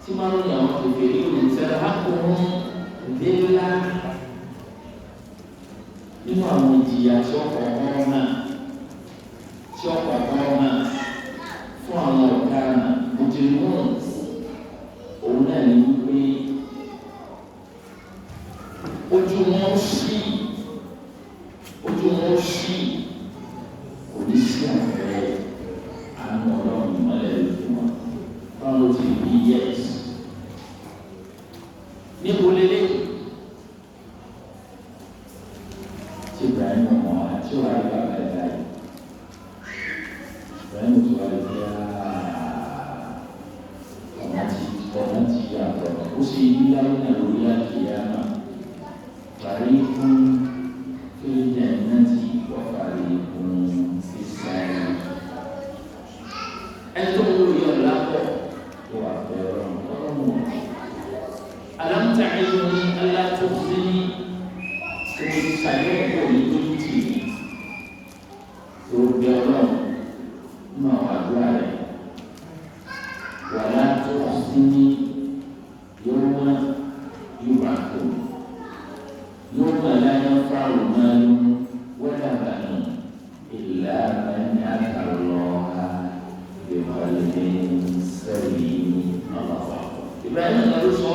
tí máa ń yàn àwọn kékeré olùsẹ̀rẹ̀ hákùnrin ìdílá nínú àwọn ìjìyà tí ọkọ̀ ọ̀rọ̀ náà fún àwọn ọ̀daràn òjìmọ́ọ̀n òun náà ní wípé ojú wọn ṣí kò ní sí àpẹẹrẹ àánú ọlọ́run ìmọ̀lẹ̀ lójú wọn báwo ti rí yẹs níbo lélẹ̀ tí Ibrahim ọmọ àti wàá rí bàbá ẹ̀ láyé Ibrahim tó wà lórí ọ̀nà ti yàtọ̀ ó sì yí láyé náà lórí àkìyà náà parí fún kéèyàn náà ti wà parí fún sísáyé ẹni tó ń lórí ọ̀la pọ̀ tó wà fẹ́ràn ọlọ́run alam ta'iluni alla tukhzini tó ń sàyẹ̀ pọ̀ ní lójú tì í tó bí ọlọ́run nínú àwọn àdúrà rẹ̀ wala tukhzini yawma yub'athun yawma la yanfa'u malun wala banun illa man ata Allaha biqalbin salim. Ibrahim náà ló sọ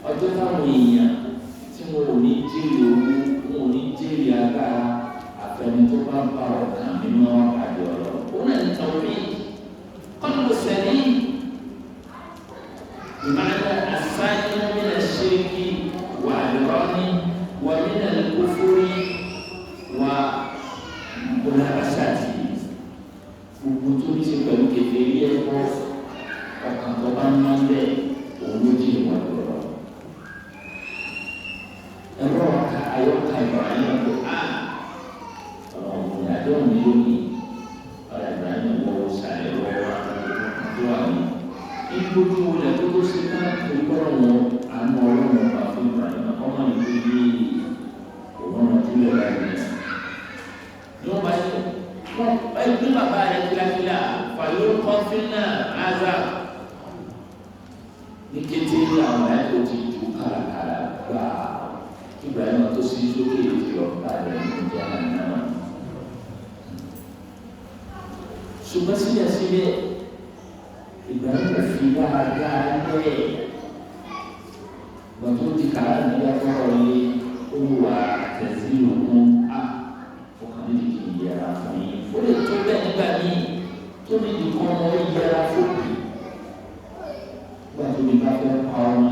ọjọ́ táwọn èèyàn tí wọn ò ní jèrè owó wọn ò ní jèrè agbára àfẹni tó bá bá ọ̀kan nínú àjọ ọ̀rọ̀ òun náà ń tàn mí qalbu salim bima'na as-salim min ash-shirki wa al-rani wa min al-kufri wa munafasati gbogbo tó ní ṣe pẹ̀lú kékeré ẹ̀kọ́ ọkàn tó bá ń máa ń bẹ̀ òun ló jẹ́ ìwà lọ́rọ̀. Ẹ̀rọ ọ̀ka ayọ́ka Ibrahim ọ̀dọ̀ ọ̀rọ̀ ọ̀gbìn àjọ mi lónìí ọ̀rọ̀ Ibrahim wọ́n sàlẹ̀ wọ́wọ́ tó wà ní. Ìgbójú wọlé tó tó ṣe náà tó gbọ́dọ̀ wọn àánú ọlọ́run ọba fún Ibrahim ọmọ ìlú yìí òun ọ̀nà tó lè ra ìrìn. Yóò bá yẹ wọ́n ẹgbẹ́ bàbá rẹ̀ kílákílá fàyọ̀ kọ́fínà azà ní kété àwọn ẹ̀kọ́ ti ju kárakára gbà Ibrahim tó sí sókè ìdí ọ̀pá rẹ̀ ní ìjà náà. Ṣùgbọ́n síbẹ̀síbẹ̀ Ibrahim fi dáadáa lẹ̀ gbọ́n tó di kàrá nígbà tó rọ̀ lé olùwà tẹ̀sí òkun ọkàn ní kì í yẹra fún yín. Ó lè tó bẹ́ẹ̀ nígbà míì tó ní ìdíkọ́ ọmọ yẹra fún mi. Gbàtò ní bá fẹ́ pa ọmọ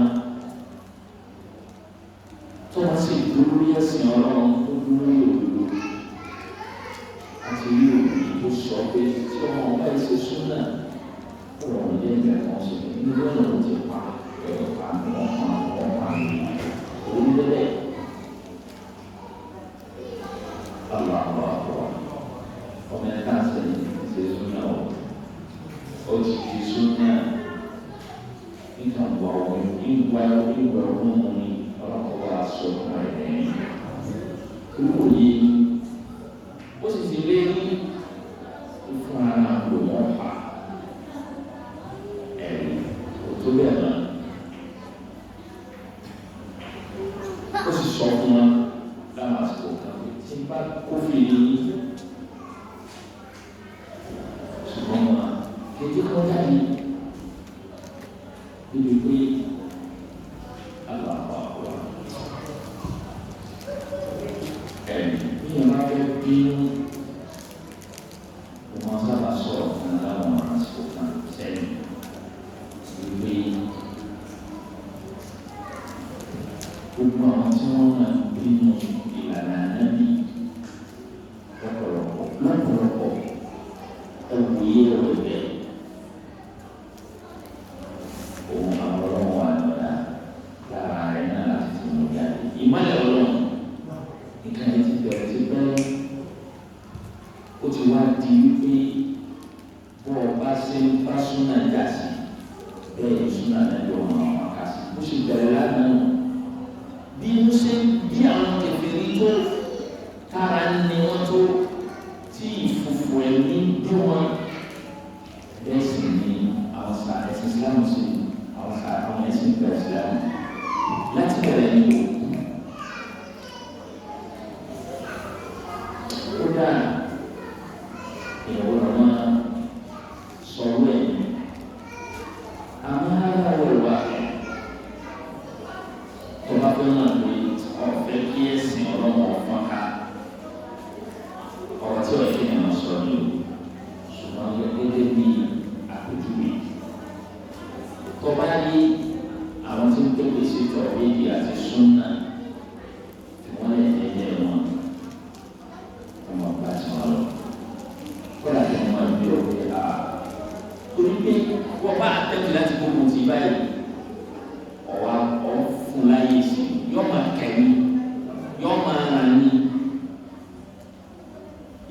tó wọ́n sì dúró ní ẹ̀sìn ọlọ́run tó dúró ní òdodo àti ní òbí tó sọ pé tí ọmọ ọba ìṣe súnà ọ̀rọ̀ ní ẹ̀jẹ̀ kan sọ pé ní lọ́nà tó ti pa ẹ̀rọ pa ọmọ àmì orílẹ̀-èdè aláwọ̀ àbọ̀ ọmọ ẹ̀ka sẹ́yìn ṣe súnà ó ti fi súnà nígbà wà wọ́n ìwà ọ̀hún ní ọlọ́kọ̀ọ́ aṣọ àìrìn kúrò yìí ó sì ti lé ní ìfún ara lò wọ́n pa ẹ̀rí tó bẹ́ẹ̀ náà ó sì sọ fún wọn láwọn àsìkò kan tí bá kófì ní ṣùgbọ́n wọn kéde kọjá yìí níbi pé aláwọ̀ àwọ̀ ẹ̀mí ní ìyàrá fẹ́ bí wọ́n sábà sọ̀rọ̀ fún aláwọ̀ àsìkò kan sẹ́yìn ìwé gbogbo àwọn tí wọ́n máa ń bínú ìlànà ànábì lọ́pọ̀lọpọ̀ ẹ̀wòye rẹ̀ bẹ́ẹ̀. Ìmọ̀lẹ̀ ọlọ́run nǹkan yẹn ti bẹ̀rẹ̀ sí bẹ́ẹ̀ ó ti wá di wípé bọ́ ọ bá ṣe ń bá súnà jà sí bẹ́ẹ̀ súnà náà yọ ọmọ àwọn àkàsí bó ṣe bẹ̀rẹ̀ lánàá bí mo ṣe bí àwọn kèfèrí tó kára ní wọ́n tó tí ìfòfò ẹ̀mí bí wọ́n bẹ́ẹ̀ sì ni àwọn ẹ̀sìn Islam sí i. ìyàwó náà sọ̀rọ̀ ẹ̀ àwọn aráwọ̀ ìwà tó bá fẹ́ náà pé ọ̀fẹ́ kí ẹ̀sìn ọlọ́mọ ọ̀fọ́n ká ọ̀rọ̀ tí ọ̀yẹ́ kí ènìyàn sọ ní o ṣùgbọ́n gẹ́gẹ́ bí àpèjúwe tó bá yí àwọn tí ń pèpè sí tọ̀ méjì àti súnà tí wọ́n lè tẹ̀lé wọn ọmọ ọgbà tí wọ́n lọ kọ́lá tí wọ́n máa ń bí ọ̀gbẹ́ à torí pé wọ́n bá tẹ̀lé láti gbógun ti báyìí ọ̀wá ọ̀ fún láyé sí yọ́ máa kẹ́mi yọ́ máa rà ní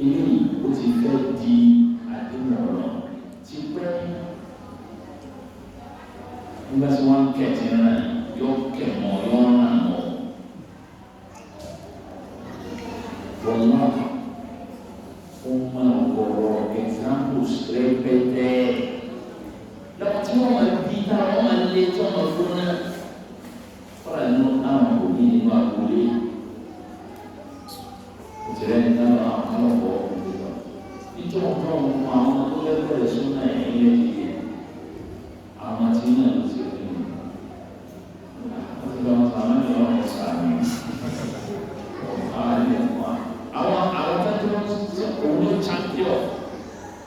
eléyìí ó ti fẹ́ di àdéhùn ọ̀rọ̀ ti pẹ́ nígbà tí wọ́n ń kẹ̀tì náà yóò kẹ̀ mọ́ yóò ràn mọ́ wọ́n náà ó máa wọ̀rọ̀ examples rẹpẹtẹ lọ́wọ́ tí wọ́n máa bí táwọn máa lé tí wọ́n máa fún náà fọ́nà nínú àwọn òbí nínú àgbélé òtítẹ́ ní táwọn àwọn ọ̀pọ̀ ọ̀gbìn lọ nítorí wọn kọ́ àwọn tó lẹ́kọ̀ọ́ rẹ̀ sún náà ẹ̀yìn lẹ́yìn àwọn tí náà ló ti rí wọ́n ti lọ́wọ́ sàmì ní ọ̀rọ̀ sàmì àwọn tó ń sọ òun ló champion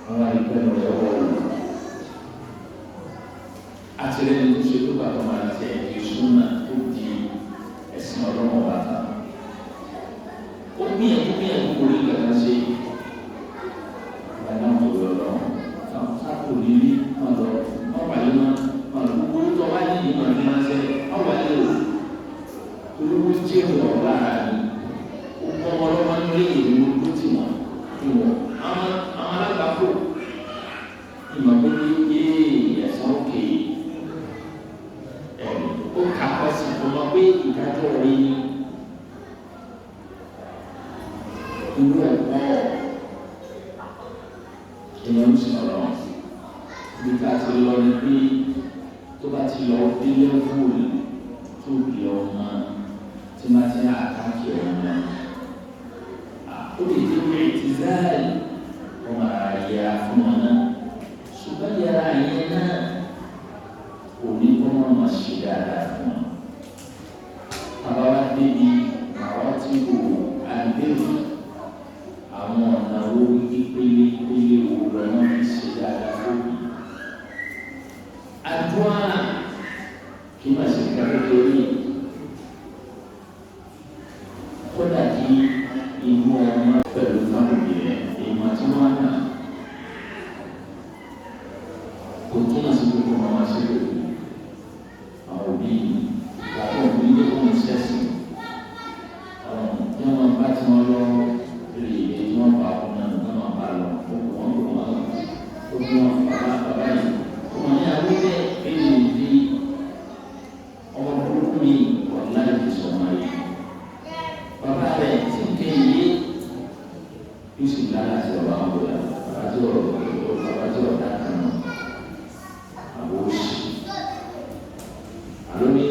àwọn ìpẹ́ rẹ̀ wọ́ọ̀lù àtìlẹ́yìn tó ṣe tó bàbá máa tẹ̀ ìṣúná tó di ẹ̀sìn ọlọ́mọ bàtà ó gbìyànjú kò rí gàdá ṣe ìgbàdàn tó lọ lọ sáàpù lílí wọn lọ wọn wà lẹ́nu wọn lọ gbogbo tó wá ní ìmọ̀ ní ránṣẹ́ wọn wà lẹ́nu olówó jẹ́ ìwọ̀n lára ní gbogbo ọmọ ọlọ́mọ ní orí ìlú tó ti wọ̀n ìwọ̀n àwọn alágbàpọ̀ ìmọ̀ pé ní ẹ̀sán òkè ó kà kọ́ sí ọmọ pé ìdájọ́ rí ní irú ẹ̀kọ́ èèyàn ń sọ̀rọ̀ bí ká ti lọ ní pé tó bá ti lọ délé fúlù tó bí ọmọ tí máa ti àkáǹtì ọmọ ó lè dé pé ti záàlì ọmọ àyà fún ọ náà ṣùgbọ́n yàrá yẹn náà kò ní kó wọn máa ṣe dáadáa fún ọ. Bàbá wa débi àwọn tí kò àgbẹ̀rù àwọn ọ̀nà owó ìpele wo lọ́nà fi ṣe dáadáa fún mi. Àdúrà kí n máa ṣe kékeré kódà kí inú ọmọ pẹ̀lú fámìlì rẹ̀ èèmọ̀ tí wọ́n á nà kò túmọ̀ sí gbogbo ọmọ ṣe lòdì àwọn òbí ìgbàgbọ́ òbí ló kún un ṣẹ́sìn tí wọ́n bá tí wọ́n lọ rí èdè tí wọ́n bá wọn náà ní wọ́n bá lọ wọ́n kò wọ́n lọ ó fi wọn bàbá yìí wọ́n ní àwọn ilé èdè ìdí ọmọ burúkú mi wọ́n láti fi sọ ọmọ yìí bàbá rẹ̀ ti ń ké yìí yóò sì lára sí ọba àwọn ọ̀dọ́ bàbá tí ọ̀dà kan náà àbò òsì àlọ́ ní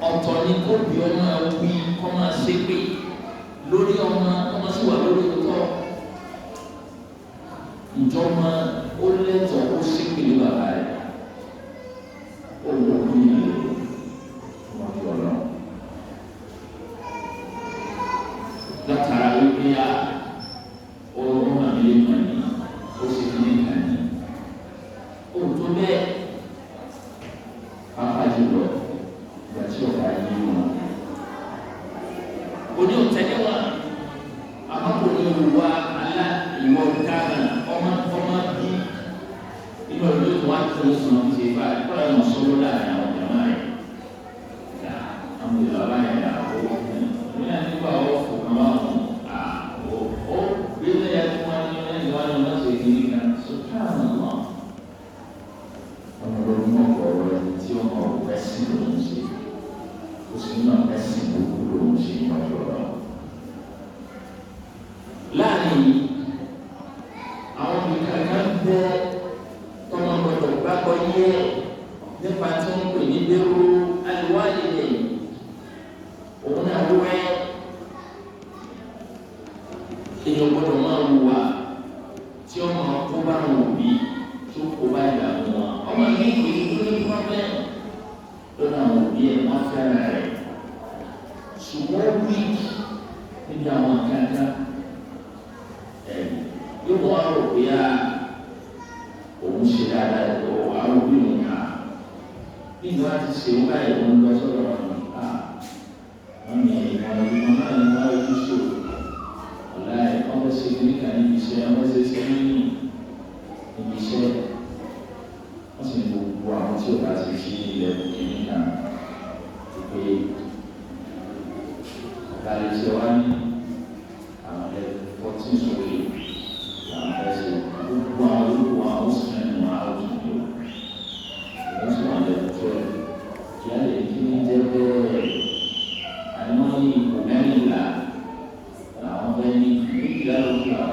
ọ̀tọ̀ ni kó bí ọmọ wí kọ́ máa ṣe pé lórí ọmọ sì wà lórí ọ̀tọ̀ ìjọba ó lẹ́tọ̀ọ́ ó ṣe pé ní bàbá rẹ̀ ó wọ ní ìlú wọn fi ọ̀rọ̀ látara wípé ọmọ mi lè mọ̀ ní ó ṣe fi ní ìkànnì ó tó bẹ́ẹ̀ pápá jùlọ tí ọba yìí wọn òní òtẹ́lẹ̀ wọn àmọ́kùnrin olùwà alá ìwọ dáná ọmọ bí inú ọdún tó wá tó ń sùn ní ṣe bá ìkọlẹ̀ wọn sọ́wọ́ láàrin àwọn jàmáà rẹ̀ yà àwọn ìlànà yẹn yà ó ní àdúgbò àwọn fòkàn wà wọn ó gbé lẹ́yà tí wọ́n ní lẹ́yìn wọn ní wọ́n ṣe kiri kan sọ́kàn náà súnà ẹ̀sìn gbogbo lòun ṣe ìwájú ọ̀rọ̀. Láàrin àwọn ìkàkà bẹ tọmọ gbọ́dọ̀ gbàgbọ́ yẹ nípa tí wọ́n pè ní bẹ́rù àlùwálìdè òun náà wẹ́ èèyàn gbọ́dọ̀ máa wùwà tí ó máa kó bá wọn òbí tó kó bá ìdààmú wọn. Ọmọ mi kò ní kó ní pọ́nbẹ́ lọ́nà àwọn òbí ẹ̀ wọ́n fẹ́ràn rẹ̀ ṣùgbọ́n wíìkì níbi àwọn kankan yóò mọ àwọn òbí à òun ṣe dáadáa tó àwọn òbí òun kà bí ìgbà tí ṣe ń báyìí òun lọ sọ́dọ̀ wọn ní wọn ní ìwọ̀n ìwọ̀n náà ní wọn ojú ṣò ọ̀la ẹ̀ ọmọ ṣe kíníkà níbi iṣẹ́ ọmọ ṣe ṣe níbi iṣẹ́ wọ́n sì ní gbogbo àwọn tí ó bá ti ṣe ilẹ̀ kíníkà ti pé ọ̀gá lè ṣe wá ní àwọn ẹ̀ 14 sórí àwọn ẹ̀ṣẹ̀ gbogbo àwọn olùkọ́ àwọn oṣù mẹ́rin wọn àwọn oṣù tó wọ́n sì wọ́n lè tó ẹ̀ kí á lè kí ní jẹ́ bẹ́ẹ̀ àìmọ́ ní ipò mẹ́rìnlá làwọn bẹ́ẹ̀ ní méjìlá lójú à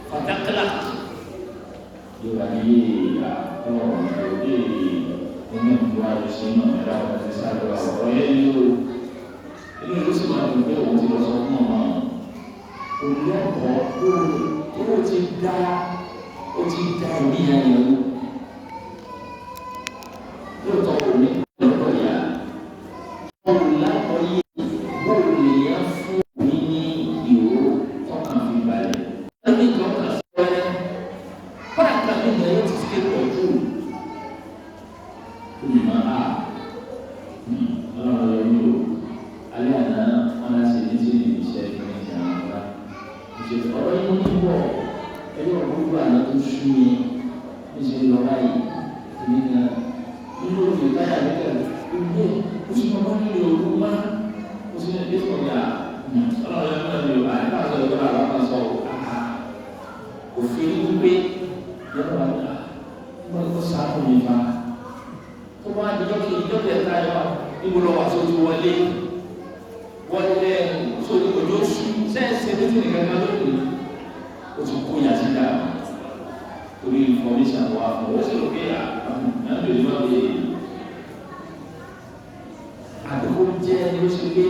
fàtàkìlà yóò wá ní ìyá ọlọ́run lórí nínú ìwà ìṣúná ẹ̀rọ àti sáré ọ̀rọ̀ yẹn ní o ilé ìlú sì máa ń gbé òun ti lọ sọ fún ọmọ olùkọ́ ó ti dá ìbí yẹn yẹn lóòótọ́ kò ní lọ́dọ̀ yá olùlákọ̀ yìí bóòlù yẹn fún mi ní ìró tọ́kàn fi balẹ̀ ẹni tọ́kàn sọ́rẹ́ kọ́ńtà mi ní ẹ̀yọ́ ti ṣe pọ̀jù olùmọ̀ a ọlọ́run yọ mí o alẹ́ àná wọn á ṣe ní sí ìṣẹ́ ìfẹ́ ìjàmbá ọ̀rọ̀ yìí ní bọ̀ ẹ̀yọ́ gbogbo àná tó sú mi níṣẹ́ lọ báyìí èmi náà nínú òfin táyà nígbà gbogbo oṣù tó wọ́n nílò òru má oṣù tó dé fún yà ọlọ́run yẹn náà nílò àyíká sọ ìjọba àwọn kan sọ òfin wípé yọ̀ọ́ wà ní wọ́n kó sáfù mi fa tó bá dijọ́ kí ìjọ́ tẹ̀ táyà níbo lọ wà sójú wọlé sójú ojú oṣù sẹ́ẹ̀sẹ̀ tó ti nìkan kan lónìí o ti kó yàtí dà torí information wa fún o sì lókè àbí òní máa bẹ àdókò jẹ́ ní o ṣe pé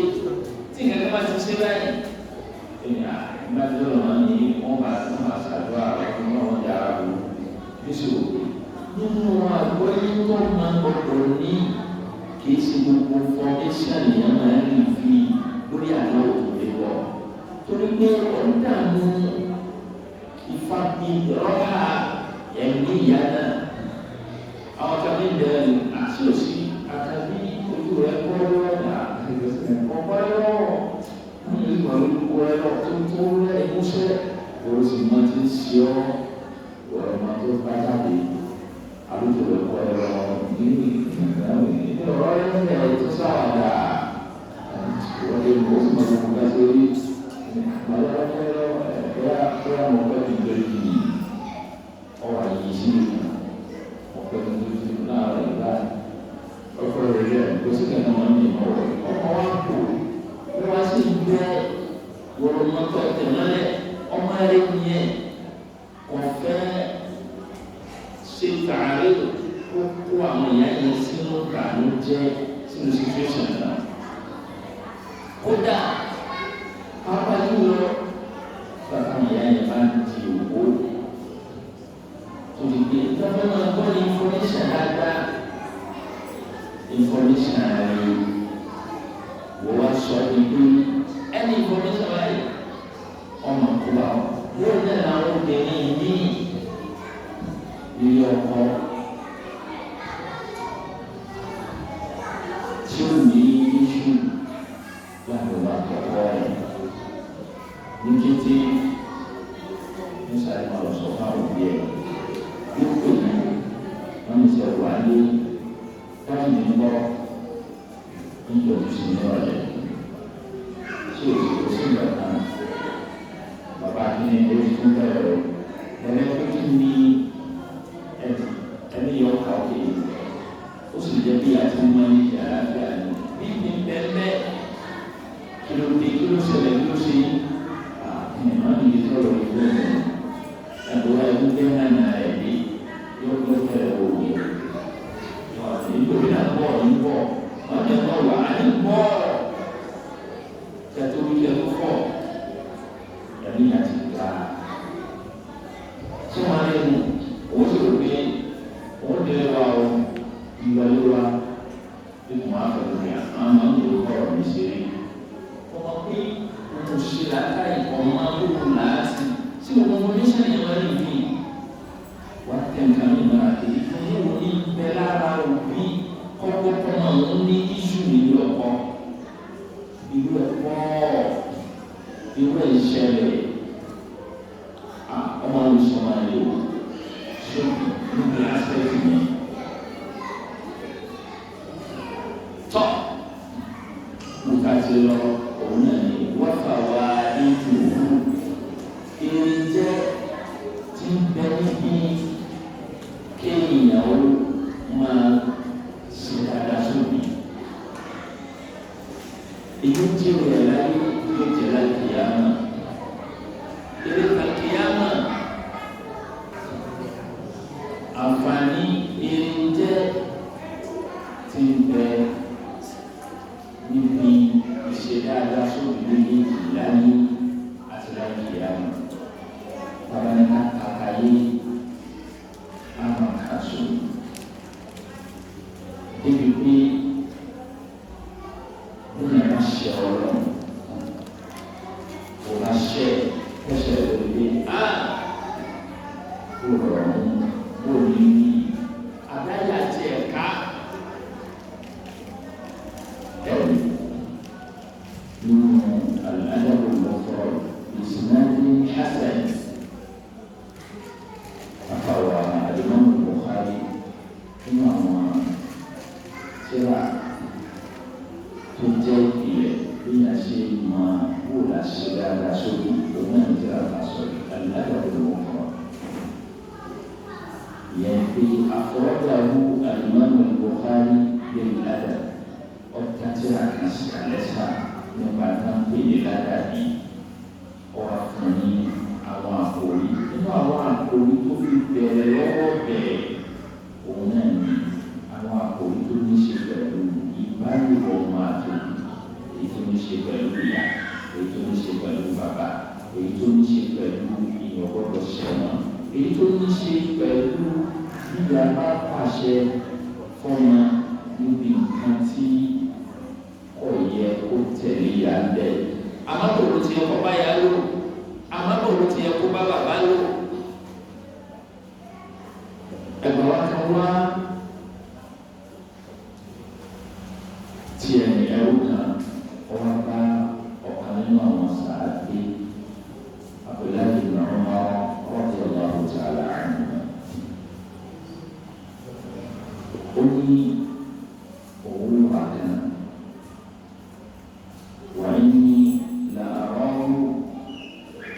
tí nǹkan kan bá ti ṣe báyìí ẹ̀yà nígbà tí lọ́wọ́ máa ní wọ́n bá ṣàdúrà ọkùnrin náà wọ́n yára wò níṣòro nínú àgbọ̀ yìí tó máa gbọdọ̀ ní kì í ṣe gbogbo information yẹn máa ń rí fi lórí àdáwò tó lé wọ̀ torí pé ọ̀dàmú ìfàbí rọ́bà ẹ̀mí ìyá náà àwọn tàbí bẹ̀rẹ̀ àti òsì àtàbí ojú rẹ̀ kọ́ lọ́wọ́ ọ̀pọ̀ ẹ̀rọ ní ìgbà olùkọ́ ẹ̀rọ tó rẹ̀ múṣẹ́ òun sì máa ti ṣe ọ́ ọ̀rọ̀ máa tó bá jáde àlùjọ rẹ̀ kọ́ ẹ̀rọ ní ọ̀rọ̀ ẹ̀rọ tó sáwàdà wọ́n lè mú òsì máa tó bá sórí Saya mau pergi dari orang ini, mau pergi dari mana? Kalau dia, kita kan orang ini orang tu, masih dia, orang mata teman orang ini, orang sekarang orang yang sinu kan je sinu situation lah. Koda apa juga bahkan yang jiwa jadi kita mengambil information ada information dari WhatsApp itu any information lain orang tua dia lalu ini dia cumi yang berlaku Nikiti misalnya kalau soal dia itu manusia wali kan menimba untuk sini oleh sehingga bapak ini harus kembali dan ini yang kau ini terus jadi asli manusia dan ini ṣẹlẹ̀ ló ṣe ìmọ̀ níbi sọ̀rọ̀ ìlú ẹ̀ ẹ̀bùn ẹ̀bùn jẹ́ nàná ẹ̀ ní yóò tó tẹ̀lé òwe nítorí náà bọ̀ ń bọ̀ wọ́n ní ọ̀nà wà á ní bọ̀ kẹtó wíkẹ́ tó fọ̀ ẹ̀mí àti ìgbà tí wọ́n lé mu òun sì rò pé òun délé wa o ìgbàlè wa bí mo máa fẹ́ lórí àwọn máa ń lò ọ̀rọ̀ mi ṣeré ọmọ pé mo ṣe látàrí ọmọ agbóhùn láti tí mo mọ ní sẹ́yìn wọn rí mi wá tẹ̀ nǹkan mi máa kéde fún mi ò ní bẹ lára òbí kọ́kọ́ kọ́nà òun ní iṣu nílò ọkọ ìlú ẹ̀kọ́ ìlú ìṣẹ̀lẹ̀ ọmọ olùsọ̀mọ ayé o ṣé níbi aspect yẹn tọ́ mo ká ti lọ òun náà ní wáfà wá ètò èrè tí ń bẹ níbi kéèyàn máa ṣe dáadáa sóbì èyí tí ó yẹ láyé yóò jẹ láyé kìyàmá èrè kàkìyàmá àǹfààní èrè tí ń bẹ níbi ìṣe dáadáa sóbì méjèèjì láyé àti láyé kìyàmá bàbá ní ká kàkàyé àwọn kàṣọ débi pé ó ní ẹ̀ka ṣe ọ̀rọ̀ kò bá ṣe ẹ̀ṣẹ̀ lórí pé ó rọrùn ó ní àdáyà tí ẹ̀ka ẹ̀rù nínú àdáyàwó lọ́sọ̀rọ̀ ìsìnàdí hasan àfàwà àdìmọ́nù Bukhari nínú àwọn tíra tó jẹ́ ìpìlẹ̀ bí a ṣe máa wò láṣẹ dáadáa sórí òun náà tíra bá sọ̀rọ̀ àdìmọ́nù Bukhari yẹn pé àfọwọ́dàwó àdìmọ́nù Bukhari lè ládàá ọ̀tá tíra kan sí àlẹ́sà nípa náà pè ní ládàá ní ọ̀rọ̀ fún ní àwọn àkòrí nínú àwọn àkòrí tó fi bẹ̀rẹ̀ lọ́wọ́ bẹ̀rẹ̀ òun náà ní àwọn àkòrí tó ní ṣe pẹ̀lú ìbálòpọ̀ ọmọ àtòkù èyí tó ní ṣe pẹ̀lú ìyá èyí tó ní ṣe pẹ̀lú bàbá èyí tó ní ṣe pẹ̀lú ìyọ̀gbọ́dọ̀ ṣẹ̀wọ̀n èyí tó ní ṣe pẹ̀lú bíyà bá pàṣẹ fọ́mọ níbi nǹkan tí kò yẹ kó tẹ̀lé yà bẹ́ẹ̀ amátòrò ti ẹ̀kọ́ bá yà lò amátòrò ti ẹ̀kọ́ bá bàbá lò ẹ̀gbọ́n wa kan wá tí ẹ̀yìn ẹ̀rú kan ọwọ́ bá ọ̀kan nínú àwọn sàádé Abdullahi ibn Umar radiyallahu ta'ala anhu ó ní òun wà kan wà ní làárọ̀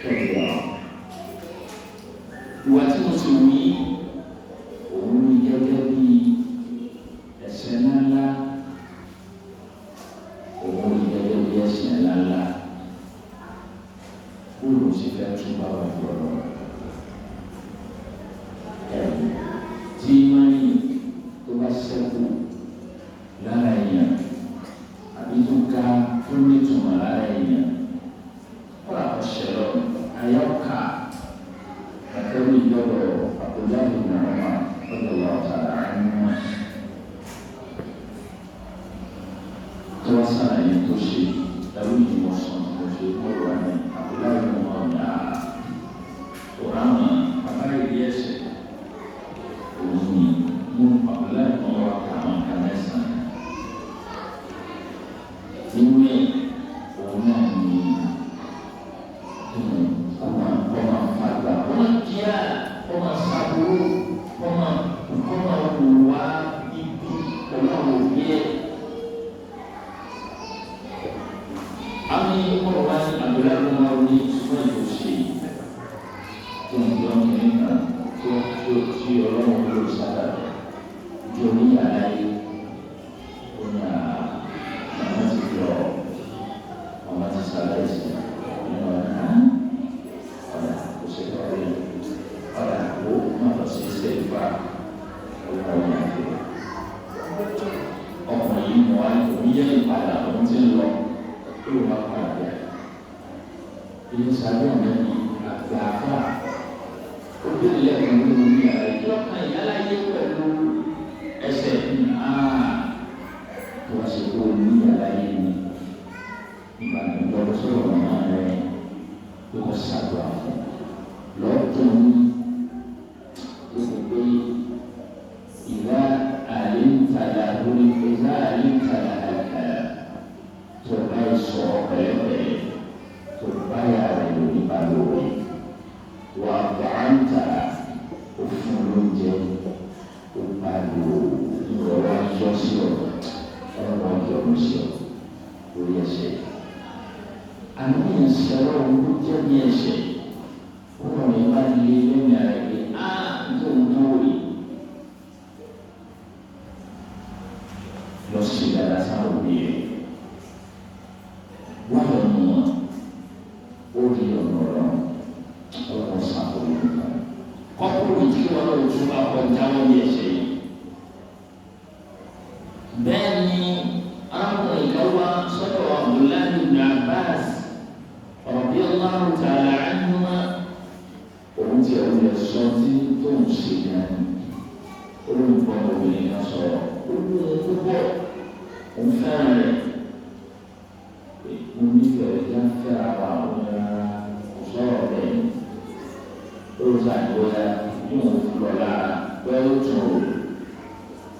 kẹ̀kẹ́ ìwà tí mo sì wí òun ní gẹ́gẹ́ bí ẹ̀ṣẹ̀ ńláńlá òun ní gẹ́gẹ́ bí ẹ̀ṣẹ̀ ńláńlá bóòlù sì fẹ́ tún bá wà lọ́rọ̀ tí mọ́ni tó bá ṣẹ́kù lára èèyàn àbí tó ga tó nítumọ̀ lára èèyàn kọ́ra ọ̀ṣẹ̀ lọ ayọ́ka àtẹ́wé ìjọba Abdullahi ibn Umar radiyallahu ta'ala anhu tó wá sàlàyé tó ṣe ẹrú ìwọ̀sán tó ṣe kọ́ra ní Abdullahi ibn Umar ní ọ̀ràmà bàbá ìdí ẹ̀ṣẹ̀ òun ni mú Abdullahi ibn Umar kàwọn kàmẹ́sàn nínú ẹ̀ òun náà ní ọmọ àgbà ọmọ kíá ọmọ sàbúrò ọmọ òwúwa ibi ọmọ òbí ẹ̀. Àmì ọmọ wa ní Abdullahi ibn Umar ní ìtumọ̀ ìlòsì tó ń gbọ́ nígbà tí ọlọ́run ló sábà jọ ní yàrá yìí ó ní àwọn ti fi ọmọ ti sábà yìí. ọ̀rọ̀ ìyàgbé ọkùnrin yìí mọ̀ wá òun yẹ ìpadà òun ti ń lọ tó ló wá padà bẹ̀. ilé sábẹ́ ọ̀nà yìí àgbà àfà ó dé lẹ́kọ̀ọ́ nínú ní ààrẹ kí ọkàn ìyálà yé pẹ̀lú ẹsẹ̀ tó wá ṣe kó ní ìyálà yé ni ìgbà tó sọ̀rọ̀ náà rẹ̀ tó kọ́ sàdúrà fún lọ́tún pé ìlà àlìntàlà lórí ìlà àlìntàlà àlìkàlà tó bá sọ pẹ̀lẹ́pẹ̀lẹ́ tó bá yà rẹ̀ lórí balùwẹ̀ wà bàáńtà òfin lóúnjẹ ó balùwẹ̀ ìrọ̀lá yọ sí ọ̀rọ̀ ọjọ́ ló sí ọ lórí ẹsẹ̀. àmì ìṣẹ̀lẹ̀ ohun tó jẹ́ ní ẹsẹ̀ ó wọ̀ ní bá lé lẹ́yìn ara ẹgbẹ́ tó ń dánwò yìí lọ sí dáadáa sáwọn òbí rẹ̀ wọ́n lọ mú wọn ó rí ọ̀nà ọ̀rọ̀ sáfò yìí kọ́kúrú tí wọ́n lọ tún bá kọ́ jáwọ́ ní ẹsẹ̀ yìí. bẹ́ẹ̀ ni arákùnrin kan wá sọ́dọ̀ Abdullahi ibn Abbas radiyallahu ta'ala anhuma òun ti ẹ̀rù rẹ̀ sọ tí tó ń ṣe yẹn olùkọ́ obìnrin kan sọ̀rọ̀ olùkọ́ púpọ̀ òun fẹ́ràn rẹ̀ mo nífẹ̀ẹ́ ẹ̀já fẹ́ ara òun rárá kò sọ̀rọ̀ bẹ́ẹ̀ ó sọ àìwọ́yà ní òun lọ lára pẹ́ẹ́lú tó o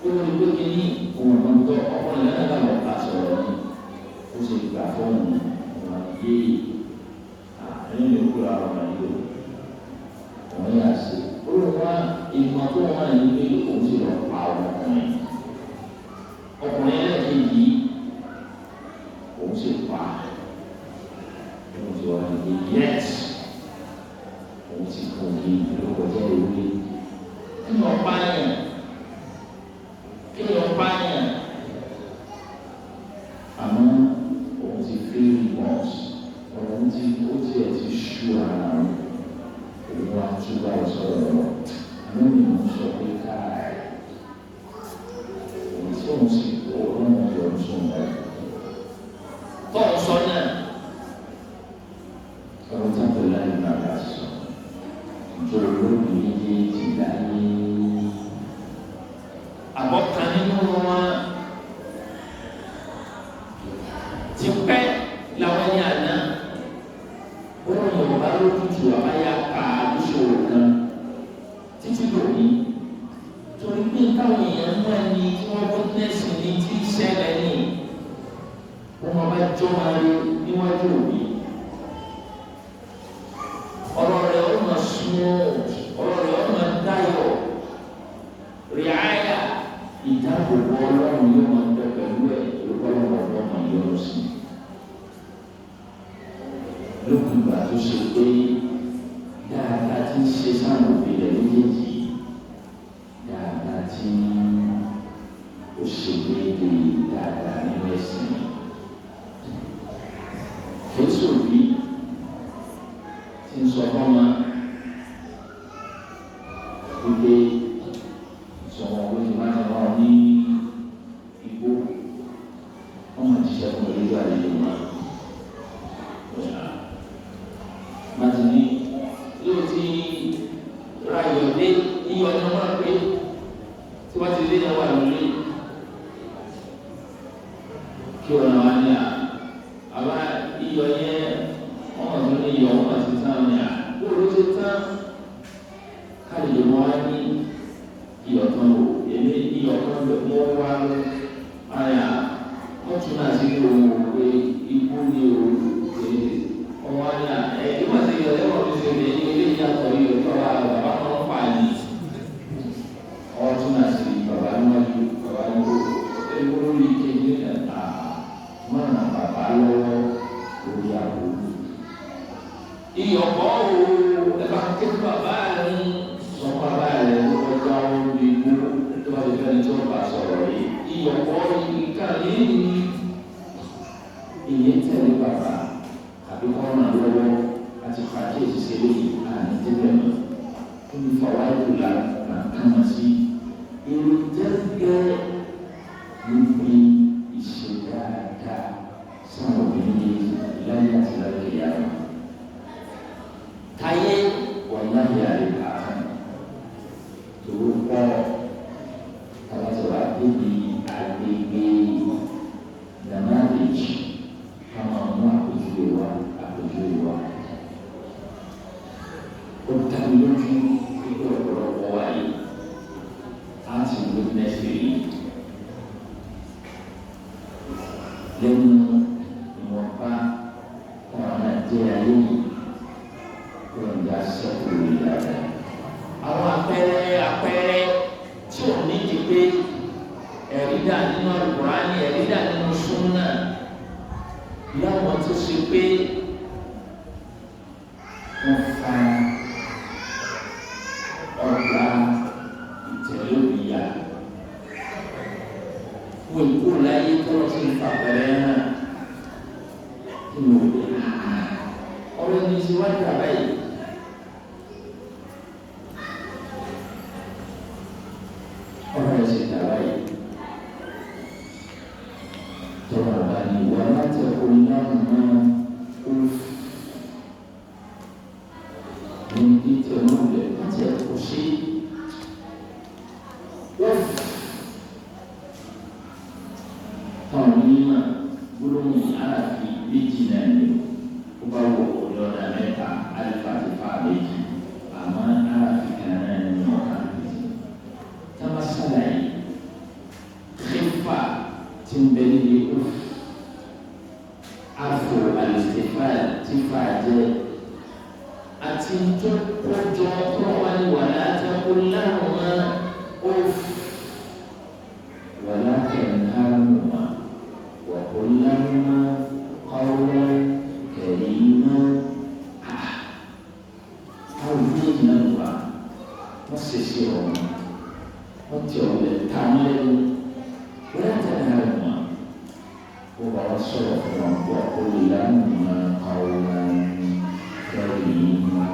ó ní pé kí ní òun kan tó ọkùnrin náà dàgbà ká sọ̀rọ̀ ní ó sì gbà fóònù ọ̀nà yéé ẹni lè kúrò àwọn ọ̀nà yìí òun yà sí olùwà ìmọ̀ tó wà ní pé òun sì lọ pa ọkùnrin ẹlẹ́kẹ̀ẹ́ yìí òun sì pa òun sì wà ní yẹ́s òun sì kò ní ìlú kọjá ìwé kí ni ọ̀pá yẹn àmọ́ òun ti fi rìmọ̀sì òun ti ẹ̀ ti ṣú ara rẹ̀ òun wá túbọ̀ ìsọ̀rọ̀ lọ àmọ́ mi ò sọ pé káàárẹ̀ òun tí òun sì kó ọlọ́run yọ ọ́ sùn rẹ̀ tọ́ọ̀ sọ náà ọ̀rọ̀ tábìlì láì bàbá sọ ìjọba olóògbé méjèèjì láyé àbọ̀kan nínú wọn ti pẹ́ làwọn ẹni àná wọn ò yọ̀ bá lójútù àbáyá ká àdúṣòwò kan títí lónìí torí pé táwọn èèyàn mú ẹni tí wọ́n bọ́ nẹ́ẹ̀sì ní tí ìṣẹ̀lẹ̀ ní wọn bá jọ máa rí níwájú òbí ọ̀rọ̀ rẹ̀ ó máa smooth ọ̀rọ̀ rẹ̀ ó máa dáyọ̀ rìáyà ìdáàbòbò ọlọ́run yóò máa bẹ pẹ̀lú ẹ̀ lọ́wọ́ ọ̀dọ́ máa yọrọ sí i lókùn ìgbà tó ṣe pé dáadáa tí ń ṣe sáwọn òbí rẹ̀ méjèèjì dáadáa tí ó ṣe déédéé dáadáa nínú ẹ̀sìn Jésù bí ti ń sọ fún wa wípé sọ̀rọ̀ owó ti máa ń wá ní igbó wọ́n máa ti ṣẹ́kùn lórí àlejò náà. Màtí ní yóò ti ra ìyọ̀dé iyọ̀ ní wọ́n pé tí wọ́n ti lé ní wà lórí kí wọ́n náà wá ní àbá iyọ̀ yẹn wọ́n máa tún ní iyọ̀ wọ́n máa ti tán ní bó ló ti tán káàdì wọn wá ní iyọ̀ kan o èmi iyọ̀ kan mọ́ wá àyà wọ́n tún náà sí ohun pé ikú ní o ọmọ àyà ìwọ̀n ti yọ̀ lẹ́wọ̀n tó ṣe lè ní ilé ìyàtọ̀ iyọ̀ tó wà bàbá kan fà ní ọwọ́ tún náà sí bàbá níwájú bàbá níwájú ewu lórí kéde náà mọ́nà bàbá lọ́wọ́ lórí àbò iyọ̀ kọ́ o ẹ bá ké bàbá rẹ̀ sọ bàbá rẹ̀ lọ́jọ́ àwọn ìlú tó bá ti fẹ́ ní tó bá sọ̀rọ̀ yìí iyọ̀ kọ́ ìka yìí ìyẹn tẹ̀lé bàbá àbí kọ́ ọ̀nà lọ́wọ́ àti pàdé ìṣiṣẹ́. 你发外头来，看看是 Ìrìntẹ́gẹ́ níbi ìṣẹ̀dáadá sáwọn obìnrin láyé àti láyé yàrá. Táyé wọ́n láyé àríkà tó pọ̀ tàbátọ̀wá débi agbègbè Nàmáàlìjì káwọn mú àpèjúwe wa. Ó dàbí lójú pípẹ́ ọ̀pọ̀lọpọ̀ wáyé láti witness èyí. Lẹ́nu ìwọ̀nba ọ̀rọ̀ Nàìjíríà yìí kò ń dá sọ́kù ìyára. Àwọn àpẹẹrẹ tí ò ní di pé ẹ̀rí dà nínú Al-Qur'ani, ẹ̀rí dà nínú Sunnah láwọn tó ṣe pé wọ́n fa ọ̀gá ìtẹ̀lé ìyá. Wọ́n kú láyé tó wọ́n ti fa pẹ̀lẹ́ náà kí ni wọ́n lè ọ̀rọ̀ ní ìṣíwájú àbáyé. Ọ̀rọ̀ ẹ̀sìn àbáyé. Tọ́lá àbáyé wà láti ẹ̀kọ́ náà mọ́ òf. Ní ìtẹ̀lé rẹ̀ láti ẹ̀kọ́ sí òf. Tọ́lá gbólóhùn aláfi méjì náà ni ó bá wọ̀ ọ́ lọ́dà mẹ́ta alifa ti fa méjì àmọ́ aláfi kan náà ni ọ̀kan méjì. Tábà sálàyé kífà tí ń bẹ nílé òf. Afọ àlùsífà tí fà jẹ́ àti tó kọjọ tó wà ní wàlá àtàkù láwọn máa òf. Wàlá kẹ̀ǹkárùn-ún وقل لهما قولا كريما. Àwọn ìdílé náà wà wọ́n ṣèṣe ọ̀hún wọ́n ti ọ̀lẹ̀ ta lẹ́nu wọ́n yà tẹ̀lé ara wọn. Wọ́n bá wọn sọ̀rọ̀ fún wọn pọ̀ قل لهما قولا كريما.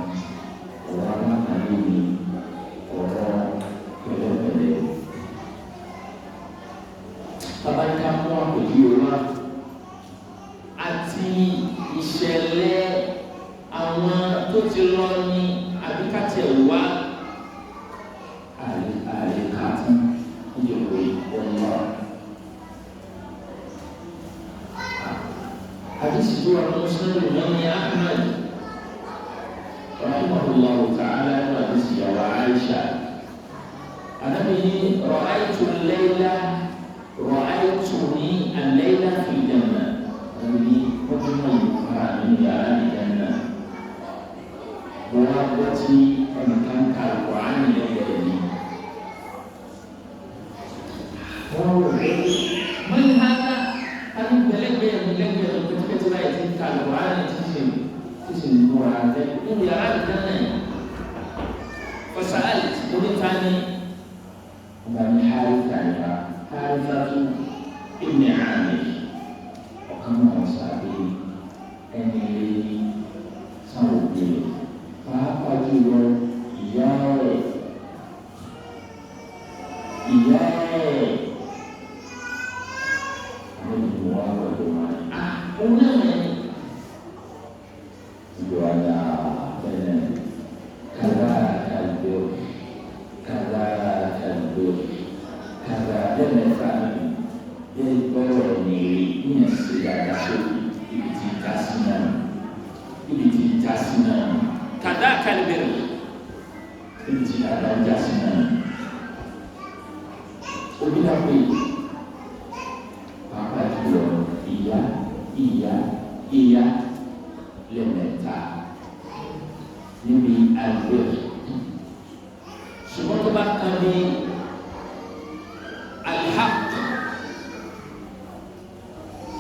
Ọ̀rọ̀ alákàlẹ́ ni ọ̀rọ̀ pẹ̀lẹ́pẹ̀lẹ́. Bàbá ní ká mú àpèjúwe wá àti ìṣẹ̀lẹ̀ àwọn tó ti lọ ní àbíkàtẹ̀ wá àríkà fún ìjọba ìpọ́nlá. Àdìsí tó wà lọ́wọ́ sọ́dọ̀ ìmọ̀ni Ahmad rahimahullahu ta'ala ní àdìsí yàrá Aisha. Ànábì ní ra'aytu al-layla رأيتني الليلة في الجنة. أني رجل من يرى الجنة. ورغبتي أن كان القرآن يدعي. من هذا؟ أنا بلغ ketika لا يتم القرآن تسمع القرآن من يرى الجنة. فسألت ولتاني من حارثة Harithah ibn Amir ọ̀kan náà sàbí ẹni lé sáwọn òbí rẹ̀ pàápàá jùlọ ìyá rẹ̀ àwọn ìlú wa lọ́dọ̀ wọn. Òun náà ní ìlú àyà bẹ́ẹ̀ kàdá kàdó kàdá lẹ́mẹ̀ẹ́ta yẹ gbọ́rọ̀ nìrí ní ẹ̀sìn dada sókè ibi tí já sí náà kàdá kàlíbẹ̀rẹ̀ ibi tí dada já sí náà. Obi náà pé pàápàá jùlọ ìyá lẹ́mẹ̀ẹ́ta níbi àgbẹ̀rẹ̀. Ṣùgbọ́n tó bá kàn ní alhaq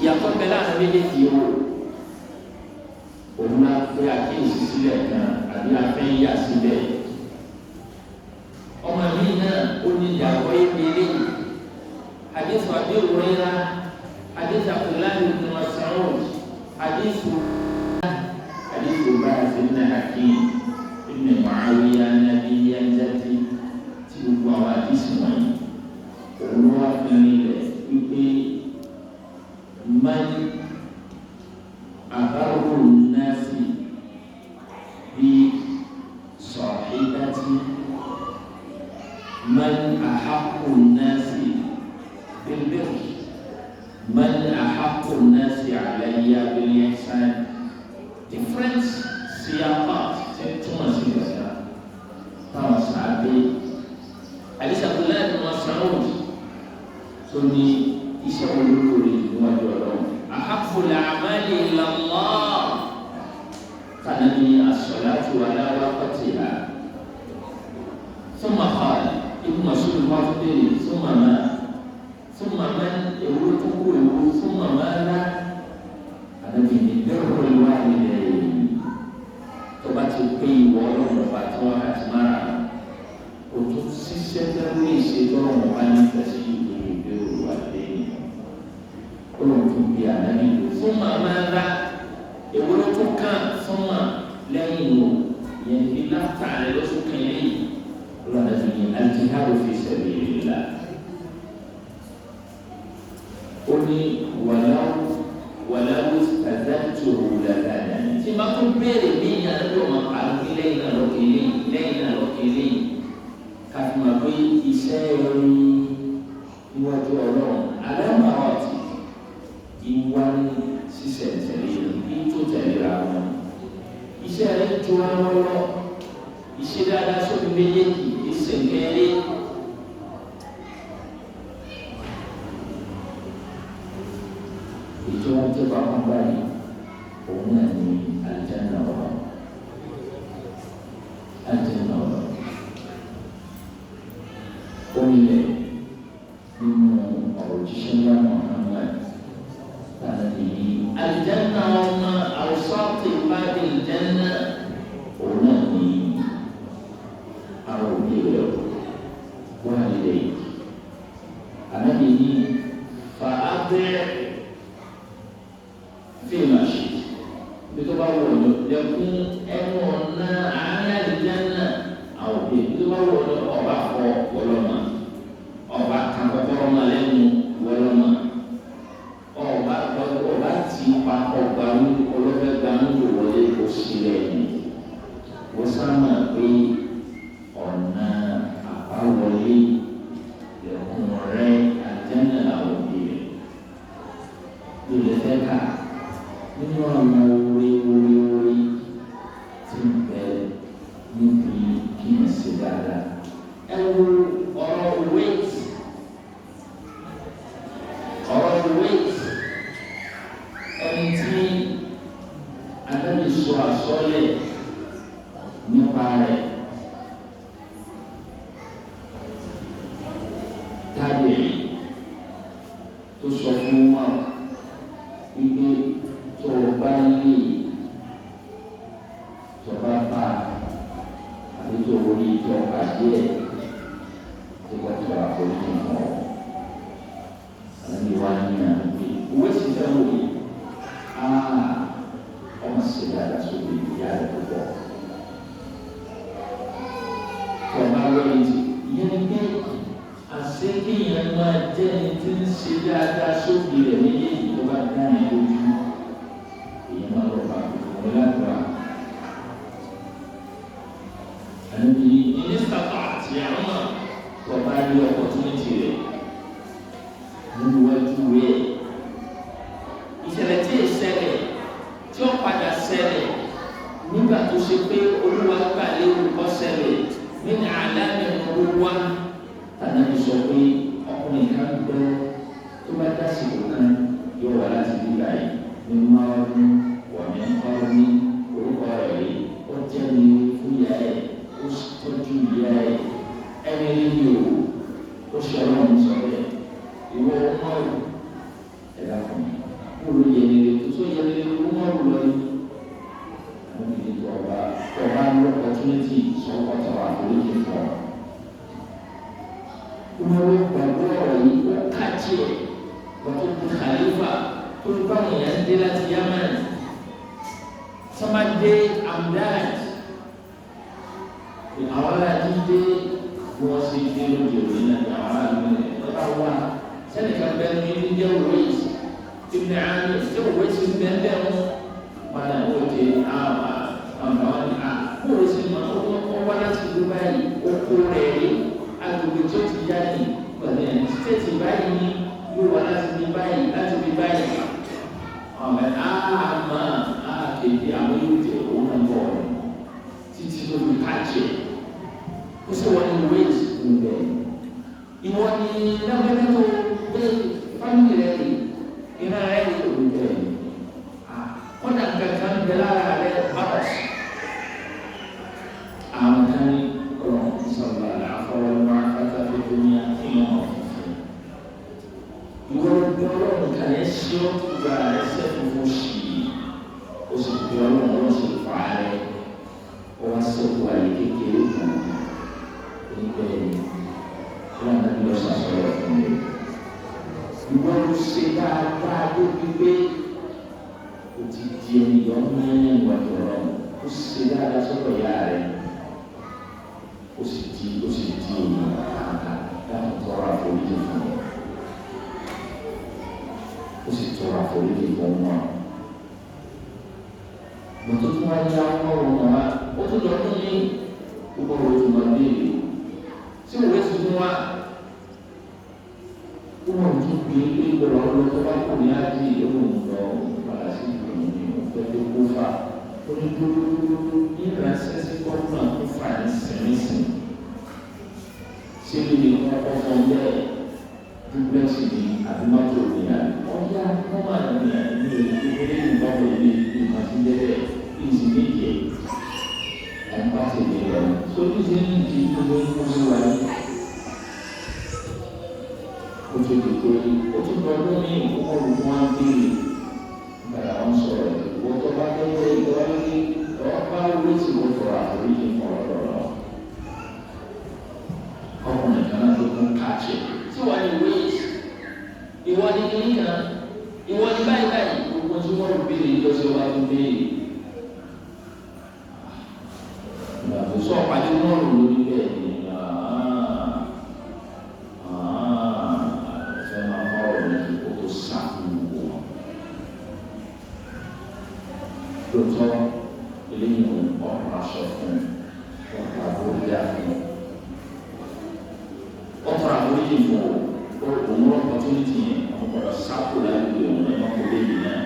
yàtọ̀ bẹ́ẹ̀ láàrin méjèèjì o. Òun náà fẹ́ àkíyèsí sílẹ̀ kan àbí afẹ́ yà sílẹ̀. Ọmọ mi náà ó ní ìdàgbọ́ ìpele hadith Abi Hurairah, hadith Abdullah ibn Mas'ud, hadith Baz ibn Hakim ibn Mu'awiyah nabiyyan jati tí gbogbo àwọn àdìsí wọ̀nyí. òun wá fi nílẹ̀ wípé mẹ́rin àbárò náà sí bí sọ̀hídátì mẹ́rin àhákù náà sí bíbélì mẹ́rin àhákù náà sí àlàyé abẹ́lé ẹ̀sán different siyapat tí túmọ̀ sí ìgbàgbà táwọn sàábé àdìsàbílẹ̀ ní wọn sàáwòd tó ní iṣẹ́ olóore níwájú ọlọ́run ahabbul a'mali ila Allah kànáà ní as-salatu ala waqtiha thumma qala ibn Mas'ud wá tó bèrè thumma man èwo tó kú èwo thumma madha àdàbí ní birrul walidayn tó bá ti pé ìwọ ọlọ́run ọba tí wọ́n àti mára o tún ṣiṣẹ́ tẹ́lú ìṣèjọ́ ọ̀run wá ní ìfẹsí ìwé ìbéèrè wà lẹ́yìn ọlọ́run tún bí àdáni lò fún màmá ńlá èwo ló tún kàn fún mà lẹ́yìn o yẹn ní láta rẹ lọ́sùn kan lẹ́yìn ọlọ́run àti ní al-jihadu fi sabilillah ó ní wàláwù tàdájọ́ làkàdà tí ma tún béèrè ní ìyàtọ̀ ọmọ àlùkí lẹ́yìn náà lọ́kẹ́lẹ́ káfí ma pé iṣẹ́ orí níwájú ọlọ́run alámàrọ̀tì ìwà ní ṣíṣẹ̀ tẹ̀lé ní tó tẹ̀lé ra wọn iṣẹ́ rẹ̀ tó wá lọ́wọ́ iṣẹ́ dáadáa sóbi méjèèjì ìṣẹ̀kẹ́rẹ́ ìjọba tó bá wọn báyìí òun náà ní àlùjánnà ọ̀rọ̀ onílẹ̀ nínú ọ̀rọ̀ jíṣẹ́ ńlá Muhammad tàbí àlùjánnà ọmọ àwòsọ́ọ̀tì ìbádìí àlùjánnà òun náà ní àwọn òbí rẹ̀ wọ́n á lè ànábì ní fa abẹ́ fíìmàṣì bí tó bá wọ̀ ọ́ lẹ́kún ẹnu ọ̀nà àárín àlùjánnà àwọn òbí bí tó bá wọ̀ ọ́ ọba fọ wọlọ́mà ọba kan kọ́kọ́rọ́ máa lẹ́nu wọlọ́mà ọba tí pa ọgbà ọlọ́fẹ́ gbanú wọlé kó sílẹ̀ ní wọ́n sábà pé ọ̀nà àbáwọlé lẹ́kùn rẹ̀ àlùjánnà làwọn òbí rẹ̀ ló lè fẹ́ ká nínú àwọn orí tí ń bẹ níbi kí n ṣe dáadáa. Ẹ wo ọ̀rọ̀ weight ẹni tí Ànábì sọ àsọlẹ̀ nípa rẹ̀ tàbí tó sọ fún wọn wípé tó o bá lè tó bá bá àbí tó o rí tó o bá díẹ̀ tó bá tó a kò ní mọ̀ àbí wá ní àbí owó sì fẹ́ wò yìí ọmọ sì dára sóbi ìyá rẹ̀ púpọ̀ tó o bá wọlé tì yẹn ní àṣẹ kéèyàn máa jẹ́ ẹni tí ń ṣe dáadáa sóbi rẹ̀ méjèèjì tó bá dá ẹ̀ lójú èèyàn máa lọ bá òun lágbára. Àbí mínísítà àti àwọn tó bá rí opportunity rẹ̀ nínú wájú rẹ̀ ìṣẹ̀lẹ̀ tí ì ṣẹlẹ̀ tí ó padà ṣẹlẹ̀ nígbà tó ṣe pé olúwa gbà léwu kọ́ ṣẹlẹ̀ nínú àdáni olúwa tàbí sọ pé ọkùnrin kan gbọ́ tó bá dásìkò kan yóò wá láti bíbá yìí ní márùn wọ̀nyí ńkọ́rọ́ ní orúkọ rẹ̀ rí ó jẹ́ ní fúyà ẹ̀ ó tọ́jú ìyá ẹ̀ ẹni rí o ó ṣe ọlọ́run sọ bẹ́ẹ̀ ìwọ ọmọọ̀rù ẹ̀dá kan kúrò yẹnìlẹ̀ tó tó yẹnìlẹ̀ ọmọọ̀rù lọ ní àwọn ìdíje ọba ní opportunity sọ́kọ̀ tó wà lórí ìfọ̀. Umar gbàgbọ́ ọ̀rọ̀ yìí ó kájí ẹ̀ lọ́tọ́ kú khalifa tó ń bá wọn yẹn dé láti Yemen sọ́mádé Amdad àwọn aláàjí dé bí wọ́n ṣe dé lóde òní náà ní àwọn aláàjí rẹ̀ lọ́tà ibn Ali tí òwe ti bẹ́ẹ̀ wọn náà ó di àwọn bóòlù sí ma ó wá láti ìlú báyìí ó kó rẹ̀ rí agbègbè tó ti yá ní pẹ̀lú ẹ̀ stéètì báyìí ní yóò wá láti bí báyìí láti bí báyìí ọ̀mẹ́ àmà àkèké àwọn yóò jẹ òun náà bọ̀ títí tó fi kájẹ ó sì wọ́n ní wéèsì ń bẹ̀ ìwọ ni lábẹ́rẹ́ tó gbé fámìlì rẹ̀ rí iná rẹ̀ rí òun bẹ̀ kọ́dà kankan bẹ̀ lára rẹ̀ bàbá àwọn kan ní ọ̀rọ̀ sọ̀rọ̀ àfọwọ́mọ́ akátá tó ní àfihàn ìwọ bí ọlọ́run kan ẹ̀ ṣí ọ́ gba ẹsẹ̀ funfun sí i ó sì bí ọlọ́run sì fà á rẹ̀ ó wá sẹ́kù àyè kékeré kan nígbà yìí wọ́n á lọ sàṣọ̀rọ̀ fún mi. ìwọ ló ṣe dáadáa tó fi gbé ó ti di ènìyàn mẹ́rin ìwájú ọlọ́run ó ṣe dáadáa sọ́dọ̀ ìyá rẹ̀ ó sì di ènìyàn kàkà láti tọrọ àforíjì fún mi. Ó sì tọrọ àforíjì fún wọn. Mo tó tún wá ní àwọn ọ̀rọ̀ wọn, ó tún lọ ní gbogbo ọ̀rọ̀ tó máa béèrè. Tí òwe tuntun wá, ó wọ́n tún gbé gbọ́dọ̀ ọ̀rọ̀ tó bá kò ní ájí ìlú lọ padà sí ìlú ní ọ̀pẹ́ tó kó fà. Ó ní dúró ní ìránṣẹ́ sí gómìnà tó fà ní sẹ́mísìn. Ṣé lè ní ọkọ̀ fún bẹ́ẹ̀? Dúpẹ́sì ni àdúmọ̀tò ní ọ̀yá wọ́n máa ní ìpínlẹ̀ ìgbàgbọ́ ilé ìmọ̀sílẹ̀ ìsìnlẹ̀kẹ̀ ẹ̀ńpàṣẹ̀lẹ̀ rẹ̀ sórí ṣe ń di gbogbo ìfúnṣẹ́ wa ní. Ó tó di pé ó tún lọ lórí ìkókò olùkọ́ wọn béèrè gbàdá wọn sọ̀rọ̀ ìwọ́n tó bá tẹ́lẹ̀ ìjọba lórí ọ̀pá orí tí wọ́n fọ̀rọ̀ àforíjì fún ọ̀rọ̀ ọkùnrin kan náà tó kún káàkiri. Tí wọ́n ní wéèsì, ìwọ ní kíní kan, ìwọ ní báyìí báyìí, gbogbo tí wọ́n ń béèrè lọ́sọ̀ wá ń béèrè. Ìgbàgbọ́ sọ pàdé wọ́n rò lórí bẹ́ẹ̀ ni ẹ̀fẹ́ máa bá ọ̀rọ̀ ní kó tó sáfù wọn. Lóòótọ́ eléyìí ọ̀rọ̀ aṣọ fún ọ̀pọ̀ àbúrò fún ọ̀pọ̀ àbúrò fún òun opportunity yẹn àwọn ọ̀rọ̀ sáfù láti lè wọ́n ẹ̀mọ́ kó léyìn náà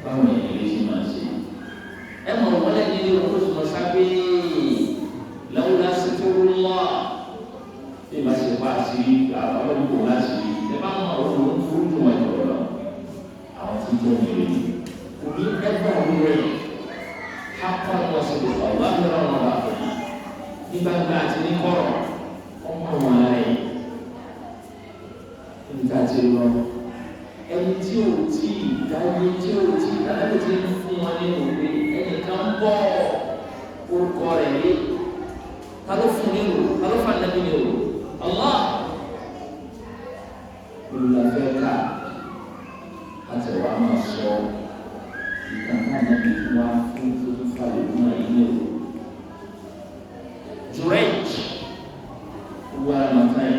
báwọn ènìyàn lè ṣe máa ṣe. ẹ mọ̀ wọ́n lẹ́yìn ilé wọn tó sọ sábẹ́ lawla sitrullah tí ìbá ṣe pa àṣírí àwọn olùkọ́ láti rí ẹ bá mọ̀ ọ́ ló ń fojú wọn jọ̀rọ̀ lọ àwọn tí tó ń rè kò ní ẹgbẹ́ òun rẹ̀ hápá wọn sì lè fà wá lọ́rọ̀ wọn wà fún yìí ní gbangba àti ní kọ̀rọ̀ ọmọ wọn rẹ̀ nígbà tí ó lọ ẹni tí ò tí dáyé tí ò tí dáyé tí ń fún wọn ní òwe ẹnìkan bọ́ orúkọ rẹ̀ lé ta ló fún ní òwe ta ló fà nàbí ní òwe Allah olùlàfẹ́ ká àtẹ̀wá máa sọ ìkànnì nàbí wá fún tó fàlẹ̀ fún àyè ní òwe Jurayj wà lọ́tàyè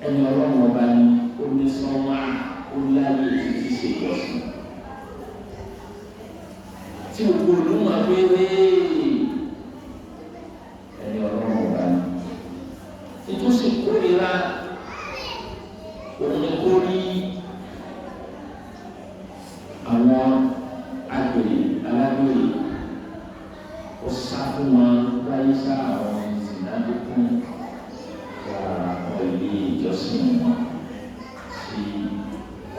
ẹni ọlọ́run ọba ni ó ní sọ́wọ́ ó láyé títí ṣe ìjọsìn tí gbogbo olúmọ̀ péré ẹni ọlọ́run ọba ni ètò sì kórìíra òun ni kó rí àwọn agbèrè alágbèrè ó sá fún wọn báyìí sá àwọn ìsìnàdókùn ilé ìjọsìn wọn sí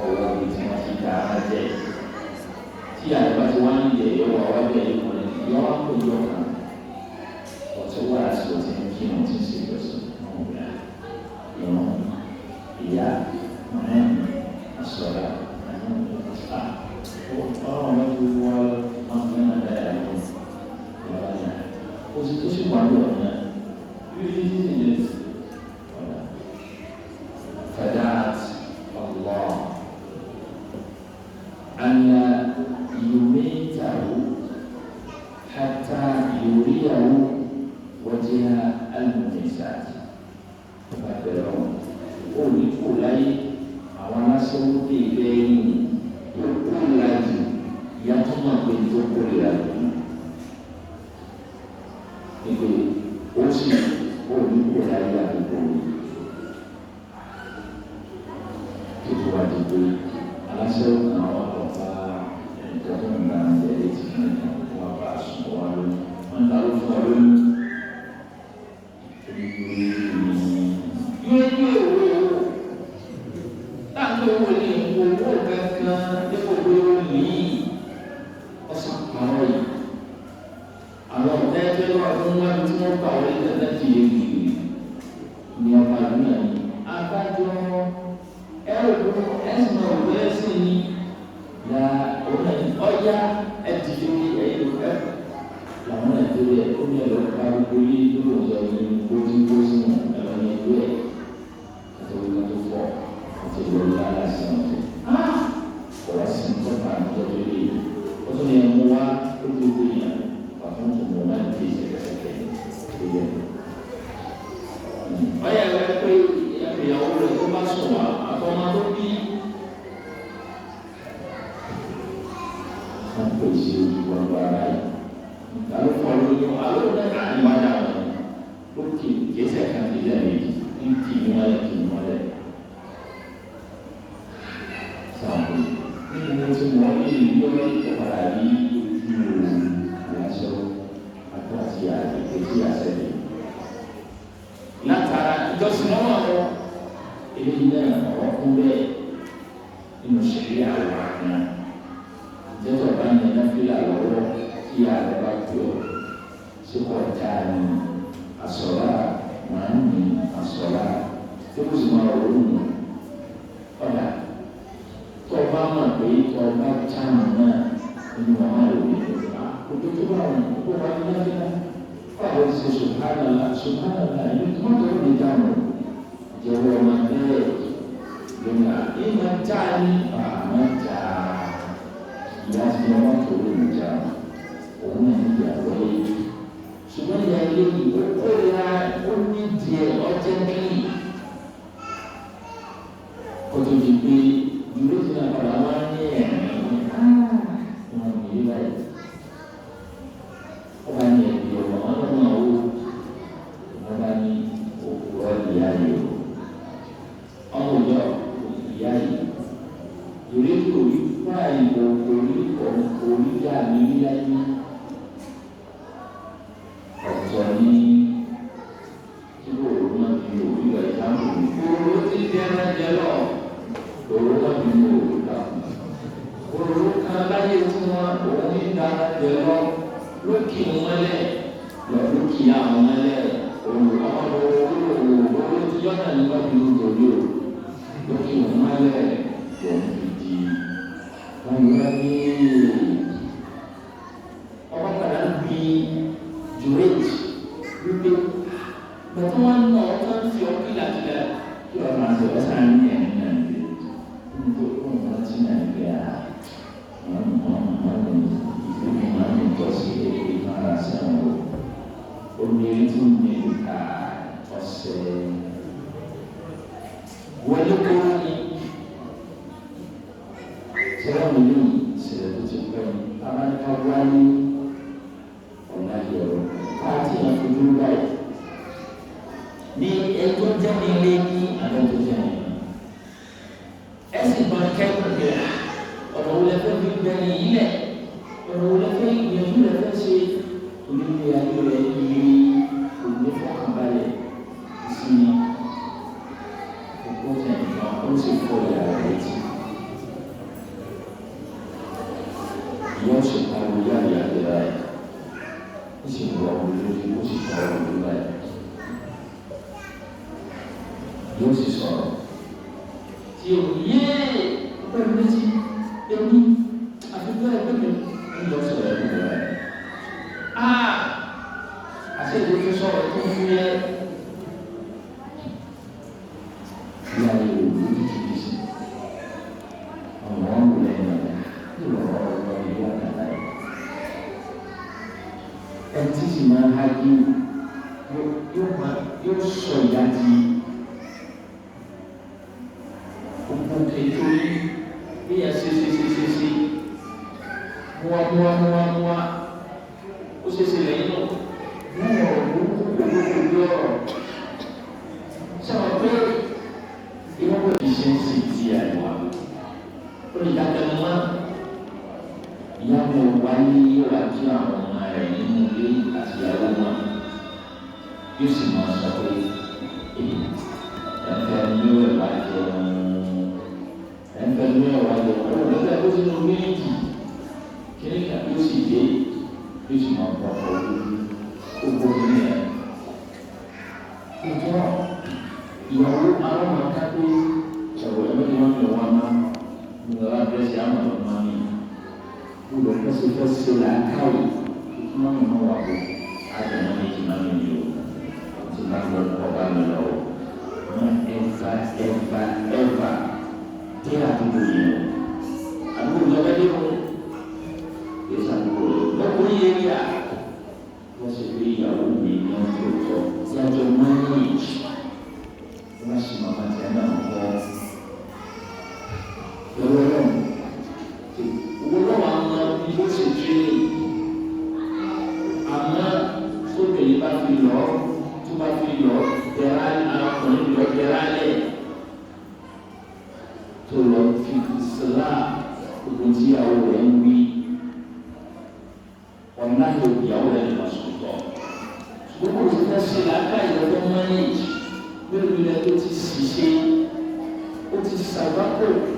ọwọ́ ibi tí wọ́n ti dá ara jẹ́ tí àgbà tí wọ́n ń yẹ ìyọ́wọ́ wájú ẹ̀yìn wọn ni yọ́ wá kó yọ kan ọ̀tún wà sí ọtí ní kí wọ́n ti ń ṣe ìjọsìn wọn wò yá ìwọ̀n ìyá mọ̀mọ́ àṣọra àwọn ọ̀tá ọ̀rọ̀ wọn tó wọ́n máa ń gbé náà dáyà lọ ìwọ̀n yá ó sì wà lọ́wọ́ náà bí ó ti ń ṣe ìjọsìn. فدعت الله أن يميته حتى يريه وجه المميزات فبرون قولي àwọn aṣọ́wó dé ìgbẹ́yìn itu usi ini berada di bumi itu wajib alasan awal apa jangan menjadi sebenarnya apa semua mendalam forum Mua, ó, 因为我以前是自然的话，我哋家嘅媽，而家冇揾話之後係你啲阿時有嘛，於是我就會enfermeiro話嘅，enfermeiro話嘅，我哋好似做咩嘢？其實有時嘅，於是我講好咩？咁有orang makan tu, saya apa dia orang orang mengelar dia siapa orang ni, bukan sesuatu selangkau, cuma memang aku ada nama cuma ni, cuma berkorban lalu, Eva, dia tu ni, aku jaga dia sanggup, aku dia, masih dia umi yang tu, yang cuma ni. Masih makan channel我忘一个是军，说给一般飞流，就把飞流带来，可能流带来嘞，就了是啦，不只要人为，我那就不要人嘛说说，如果是在西南干的东门里。Bila-bila itu sisi, itu sebab tu,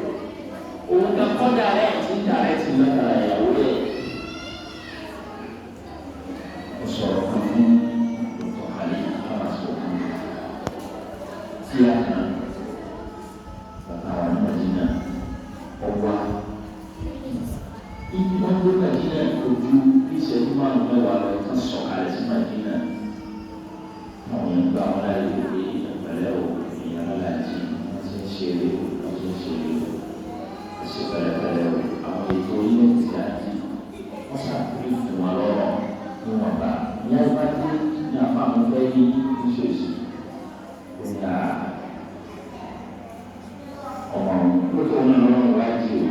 orang kau dah cinta ya boleh. Masalah kamu untuk hari masuk siapa kawan Madinah, Allah. Ini orang Madinah tujuh bisa rumah mewah kan soal si Madinah. Mau yang kau lagi Kalau yang lagi masih syirik, kalau itu ini terjadi, masa itu malu, mengapa? Yang pasti yang apa menjadi isu punya orang betul orang wajib,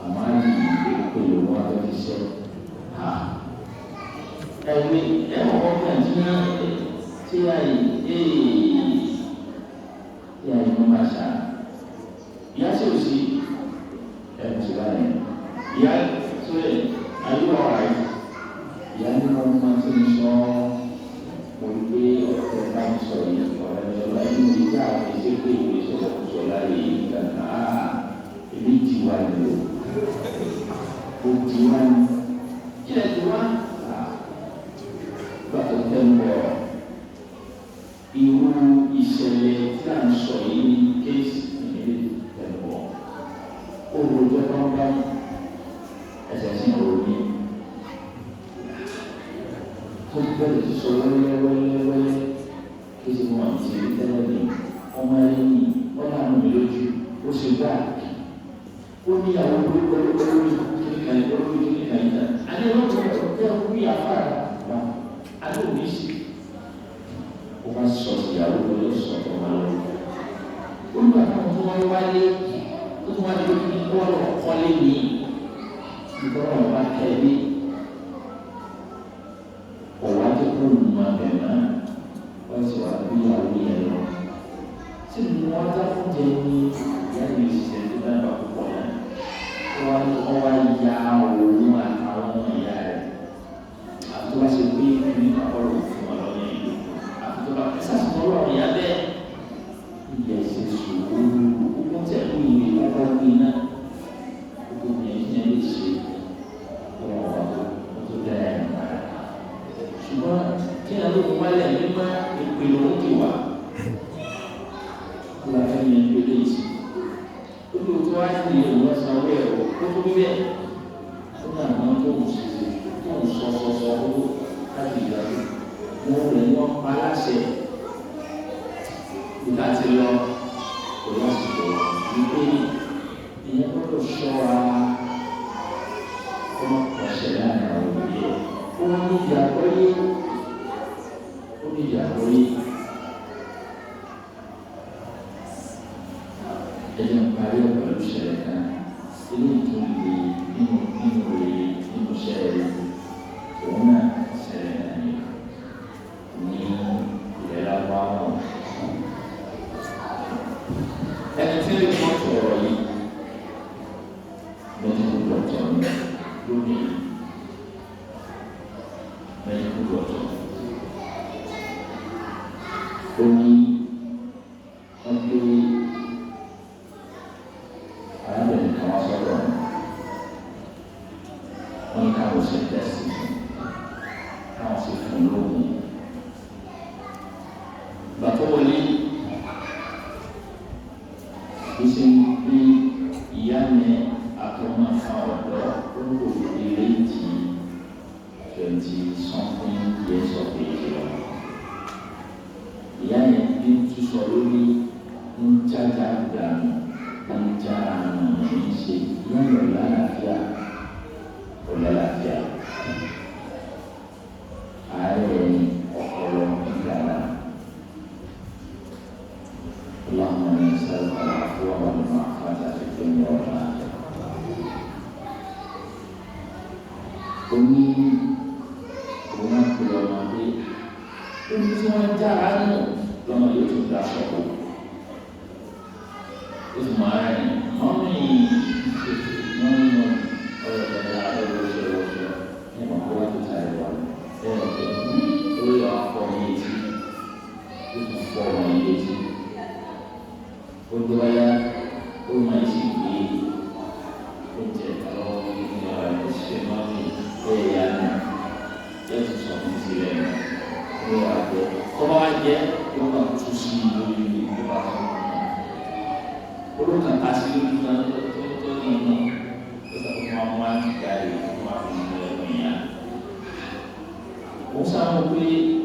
amali itu yang ada di sana. Tapi orang yang yang membaca, ya susi, misalnya, ya sudah, ada orang yang membaca mungkin tentang soal orang lain bicara seperti soal lain karena ini jiwa itu, jiwa, tidak jiwa, batu tembok. Ibu ìṣẹ̀lẹ̀ tí a ń sọ yìí ní kéèsì ìdílé ẹ̀kọ́. Olùjọ́ kan bá ẹsẹ̀ sí òní. Tó bẹ̀rẹ̀ sọ wẹ́lẹ́wẹ́lẹ́wẹ́lẹ́ kí ṣe mọ̀ àti tẹ́lẹ̀ ní ọmọ ẹ̀yìn ọ̀nà àmì mi lójú ó ṣe gbà. Ó ní àwọn olórí kíníkan yìí náà. Adé wọ́n ti rẹ̀ ọ̀tẹ́ orí afárá wa. Adé ò ní sí. Ó máa sọ ìyàwó lórí sọ̀tọ̀ máa lọ. Olùkọ́ àwọn tó wáyé wáyé tó tún wáyé lórí ní bọ́ọ̀lù ọ̀kọ́lé ní ìbọ̀rọ̀ ọ̀bá tẹ̀lé. Ọ̀wá tó kó lù máa bẹ̀ náà wọ́n sì wá bí ìyàwó yẹn lọ. Tí wọ́n dá fún jẹ ní ìyá mi ṣiṣẹ́ tó dábàá púpọ̀ náà. Wọ́n wá ya òun àtàwọn ọmọ ìyá rẹ̀. Àti wá ṣe pé ní àkọ́rọ̀ fún ọ lọ́yẹ̀ ìlú. Sasoro ya be ya Yesu hukum cakap ini orang bina hukumnya ini sih orang itu dah cuma kita lu malah lima pilih jiwa lain yang pilih itu tuan dia buat sampai itu dia senang mampu sih itu sosok hati lagi mau lewat palase kita cilo, kita cilo, ini perlu showa, kuma koshelan orang dia, uni jahoi, yang paling perlu syarikat, ini tuli, ini syarikat, mana syarikat ini, ialah bahawa ẹsẹ̀ ìfọ̀tò ọ̀rọ̀ yìí medical doctor lónìí medical doctor ó ní ọdún arábìnrin kan wá sọ̀rọ̀ wọn ní káwọn ṣe tẹ́sì káwọn sì fún lóògùn gbàtọ́ wọlé ìṣe bí ìyá mi àtọ́mọ́ fún ọ̀dọ́ ó ń kò fi léèjì 20-something years of age lọ. Ìyá yẹn bí túsọ lórí ń jájà dànù ń já àrùn ní ṣe ìyá yẹn lálàáfíà ò lálàáfíà. Ààrẹ ọpọlọ ìgbàlá. اللهم إنا نسألك العفو والمعافاة في الدنيا والآخرة. Kami rumah pulau mati, ini semua jalan lama itu sudah sokong. Itu mana? Mami, orang ada berusaha, ini membuat saya buat. Itu apa ini? Itu forma ini. Untuk ayah rumah sini, untuk kalau kita semua ni, yang sesuatu silen, ada. Kalau aja kita susi dulu di bawah. Kalau tak kasih kita betul ini, kita kemauan dari kemauan dunia. Usaha beli,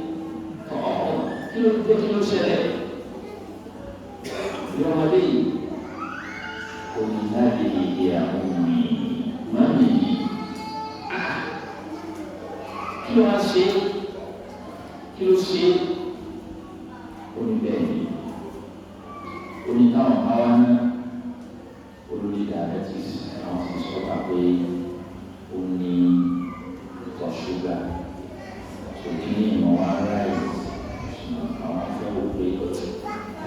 kilo seret. Yang lebih Kulihadi ya ummi mami kilo asyik kilo syik Kulihadi Kulihadi kawan Kulihadi cis Masih sokape Uni Tos juga Ini mewarai Kawan jauh berikut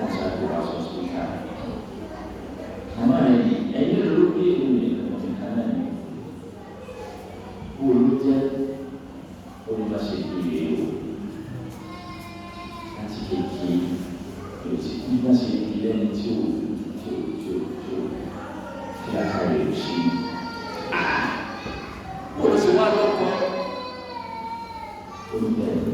satu kasus kita. Sama ini dulu ini kanan. Bulunya masih video. Masih kiki. Masih dia cu. Tidak ada sih. Boleh semua rokok. Boleh.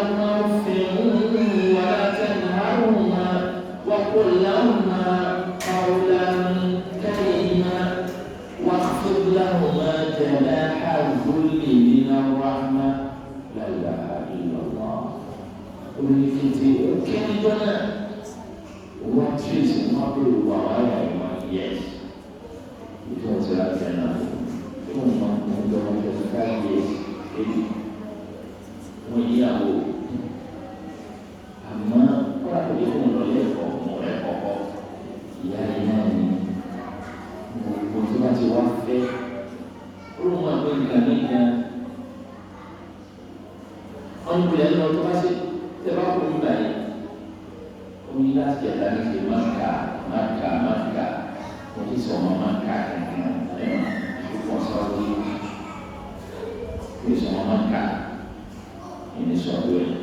لهما اف ولا تنهرهما وقل لهما قولا كريما واخفض لهما جناح الذل من الرحمة. لا إله إلا الله. Oníkìtì òkèèrè jọ́nà wọ́n tírèsì wọ́n pè wà wáyà ìmọ̀ yẹ́s ìjọ tí a jẹ́ náà tí wọ́n máa ń jọ wọ́n jẹ́ ká yẹ́s èyí wọ́n yíyàwó àmọ́ wọ́n á pè wọ́n lọ lẹ́kọ̀ọ́ mọ̀ rẹ̀ kọ̀kọ́ ìyá iná ni gbogbo tí wọ́n ti wá fẹ́ ó ló máa gbé nǹkan nígbà wọ́n ń pè é lọ tó bá ṣe tẹ́lá kò ní báyìí omi láti ẹ̀dá ní ṣe máka wọ́n ti sọ ọmọ máka kankan lẹ́nu ìfọ̀ sọ́ọ́dún ní sọ ọmọ máka ní sọ́ọ́dún rẹ̀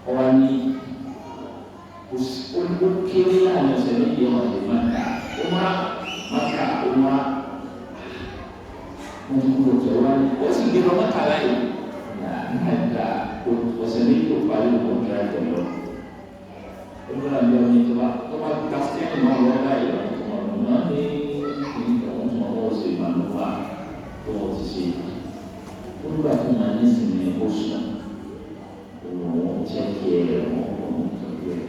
ọ̀wá ní ó kéré láàrin ọ̀sẹ̀ méjì ọmọ ṣe máka wọ́n ti kúrò tẹ̀ wá ní ó sì gbé lọ máka láyé nígbà ọ̀sẹ̀ méjì tó parí ọ̀gá ẹ̀jẹ̀ lọ. Olùkọ́ àbí ọmọ ìjọba tó bá ká sẹ́yìn náà lọ báyìí lọ tó wọn lọ náà ní ìgbà wọn tó wọn lọ́wọ́ sí ìmàlúwà tó wọn ti ṣe. Olùkọ́ àti wọn ní ìsinmi oṣù wọn jẹ́ kí ẹ wọn tọ́jú ẹ̀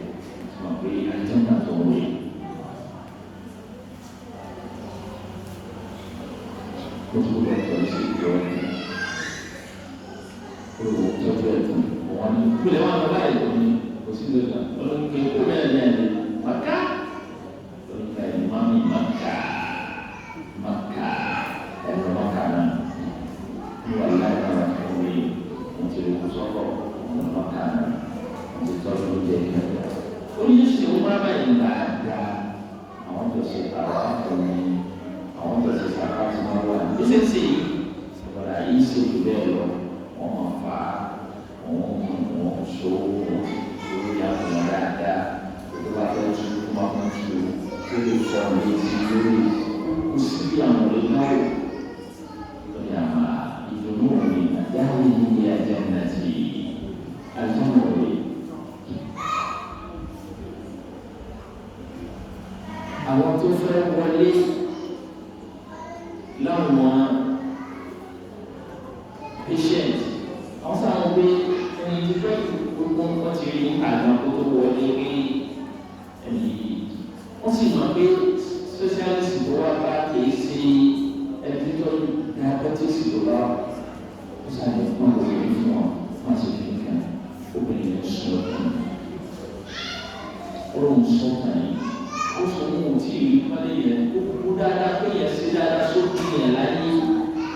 tí wọ́n pé ajá náà tó wọlé. Ó tún bọ̀ tọ́jú sí ìjọ ẹ̀. Tọ́jú ẹ̀ fún wọn ní ìpínlẹ̀ wọn lọ báyìí lónìí. Sehingga orang kemudian maka orang mami maka dan makanan mulai orang kami mencari kusoko makanan mencari jajan. Ini semua apa yang ada. Awak bersepakat ini, awak bersepakat semua. Di sini sebenarnya isu juga loh, manfaat, musuh. Yang berada kepada semua manusia kehidupan sendiri usia yang berlalu bernama itu nuri dari dunia jannati al-nuri. Awak tu wali lama patient awak sampai ini juga wọ́n ti rí àwọn tó wọlé rí ẹni yìí wọ́n sì mọ̀ pé socialist tó wá bá kìí sí ẹbí tó diabetes tó bá ó sáré fún àwọn òbí fún wọn wọ́n sì fi kàn obìnrin ló sọ ọdún ọlọ́run sọ kàn yìí ó sọ mú un tí ìlú pálí yẹn ó kú dáadáa pé yẹn sí dáadáa sókè yẹn láyé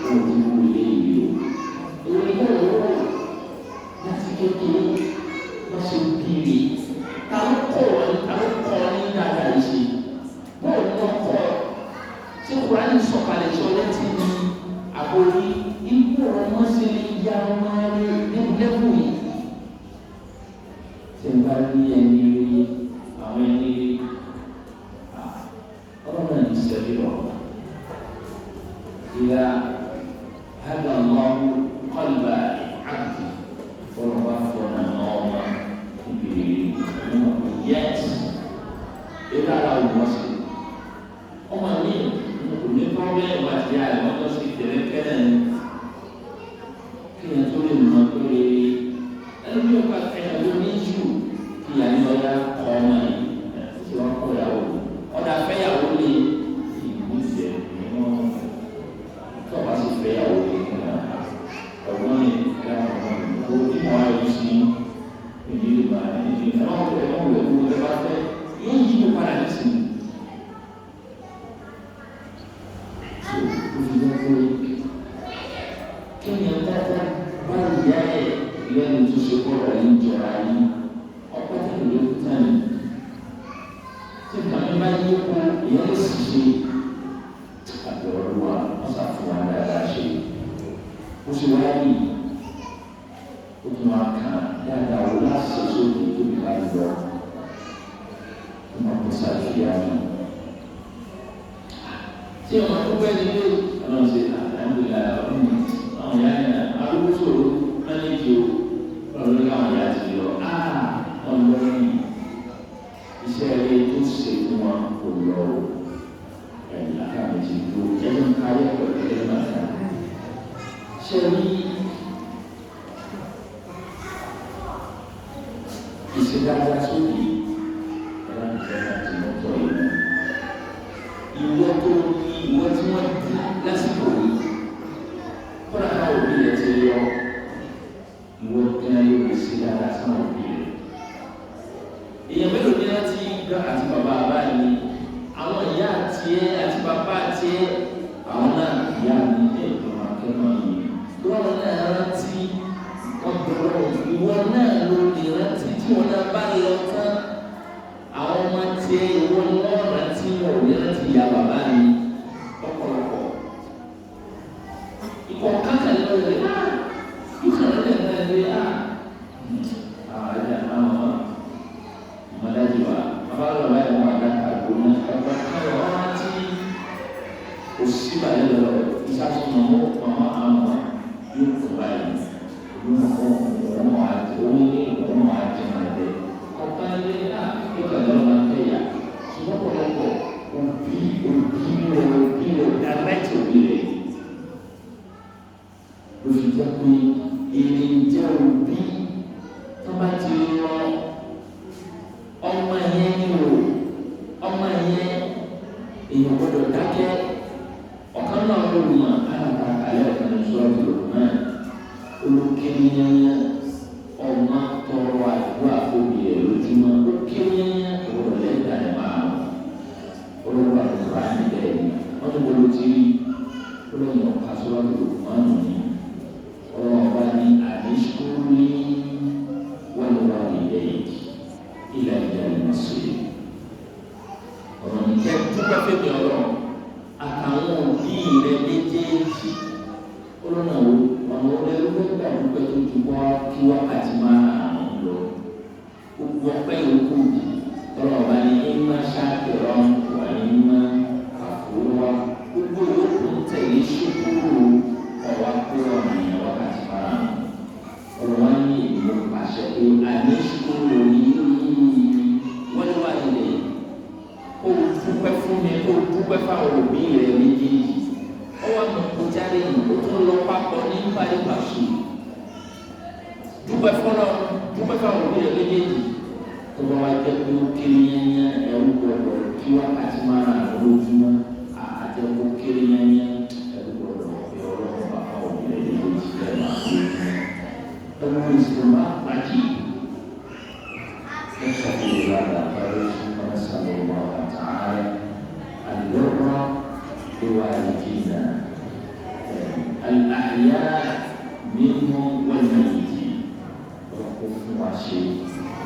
òun ti wù lé ìlú ìwé náà wọ́n láti kékeré. Masih kiri, tahu ni ada di sini. Boleh kok. Sekurang sokale solat ini, aku ibu orang masih yang mari dibui. Sembari yang ini, awak ini, orang yang serius. Jika ada Allah qalba abdi, orang wafana Allah. Yes, itu adalah masih. Orang ini punya problem wajah, orang masih terkena. Kita tulis materi, lalu dia pakai Indonesia, dia ni orang komai, siapa orang orang kaya uli, ini sih, kau masih kaya uli, kau ni kan, kau ni mau isi. Ini mana ini orang boleh berbaca ini juga para di sini. Kenyataan banyak yang seseorang yang jalan apa yang dilakukan. Sekarang banyak pun yang sisi ada orang masa tuan darah sih, usuali. Maka ada ulas sesuatu itu dilakukan untuk kesalahan. Siapa tu berdiri? Kalau saya alhamdulillah, orang yang aku suruh manajer Seri ìṣèdára sódì ẹ̀rọ ìṣẹ̀dá tí wọ́n tọ́ ìlú. Ìwọ tó ní ìwọ tí wọ́n dí lásìkò yìí. Kọ́lá náà òbí rẹ̀ ti yọ ìwọ tí wọ́n yóò ṣe dáadáa sáwọn òbí rẹ̀. Èèyàn mélòó ní láti gbá àti bàbá báyìí? Àwọn ìyá àti ẹ àti bàbá àti ẹ àwọn náà ìyá mi ẹ̀ tó máa kẹ́kọ̀ọ́ yìí. Wọ́n náà rántí ọ̀dọ̀ ìwọ náà ló lè rántí tí wọ́n náà bá lọ tán. Àwọn ọmọ tí ìwọ náà rántí wọn ò ní rántí ìyá bàbá mi lọ́pọ̀lọpọ̀. Ìkọ̀ kákà lọ́rẹ̀ yóò kàn lọ́rẹ̀ náà lé àjà àwọn ọmọdájú wa. Bàbá lọ́wọ́ báyìí wọn àdáka àgbòmọ ọgbà káyọ̀ wọn rántí òsì bàlẹ̀ lọ ìsásùn màmá àwọn yóò kọ̀ báyìí. Ọmọ àti onílé ọmọ àti màdé ọ̀pá ilé náà ó kàdé ọmọ akẹ́yà ṣùgbọ́n pọ̀lọpọ̀ òbí rẹ̀ dàrẹ́tì òbí rẹ̀ ló fi jẹ́ pé èrè jẹ́ òbí tó bá ti rọ ọmọ yẹn ní o ọmọ yẹn èèyàn gbọ́dọ̀ dákẹ́ ọ̀kan náà ló mọ̀ alẹ́ ọ̀kan sọ́ọ̀tì lòun náà. Olùkẹ́yẹ́yẹ́ ọmọ tọrọ àdúrà òbí rẹ̀ lójúmọ́ olùkẹ́yẹ́yẹ́ ọ̀rọ̀ lẹ́gbàá ẹ̀ máa olùkọ́ àdúrà níbẹ̀ ni wọ́n ti wọlé tí olóyìn ọ̀ka sọ́wọ́ lò wọ́n nù ní ọ̀rọ̀ ọba ní àdéṣukúrú ní wọ́n lọ́wọ́ ilẹ̀ yìí ilẹ̀ ìjà ìmọ̀sílẹ̀ ọ̀rọ̀ nìkẹ́ dúpẹ́ fẹ́mi ọ̀rọ̀ àtàwọn òbí rẹ̀ méjèèjì olóyìn àwọn ọmọ ẹlẹ́gbẹ́ gbàgbọ́ tó ti wá kí wákàtí máa ń lọ. Gbogbo ọpẹ́ yòókù tọ́lọ̀ ọba ní ìmọ̀ ṣáàkìrọ̀ wà ní ìmọ̀ àfọwọ́. Gbogbo yòókù ń tẹ̀lé ṣùkúrù ọ̀wá pé ọ̀nà ìyẹn wákàtí máa ń lọ. Ọ̀rọ̀ wá ní ìlú pàṣẹ pé àní ṣùkúrù yìí wọ́n wá ilẹ̀. Ó dúpẹ́ fún mi, ó dúpẹ́ fáwọn òbí rẹ̀ méjèèjì. Ọwọ́ mi kò jáde yìí, ó tún lọ papọ̀ ní ìbáraẹ̀pàṣẹ. Dúpẹ́ fọlọ́, dúpẹ́ fáwọn òbí rẹ̀ méjèèjì. Tó bá wá jẹ́ pé ó kéré yẹnyẹn ẹ̀rú gbọdọ̀ kí wákàtí máa rà lójúmọ́. Àjẹkù kéré yẹnyẹn ẹ̀rú gbọdọ̀ fi ọlọ́run bàbá òbí rẹ̀ méjèèjì lẹ́ máa fi ẹ̀rú ìsìnkú àjí. Ẹ̀ṣọ́ kò lè rà lápẹ́rẹ́ ọmọ sábà wà àtàrà àdìgbọ́rọ̀ بوالدينا الأحياء منهم والميتين وقف وعشي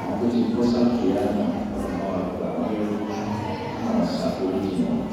وقف وصل قياما وقف وصل قياما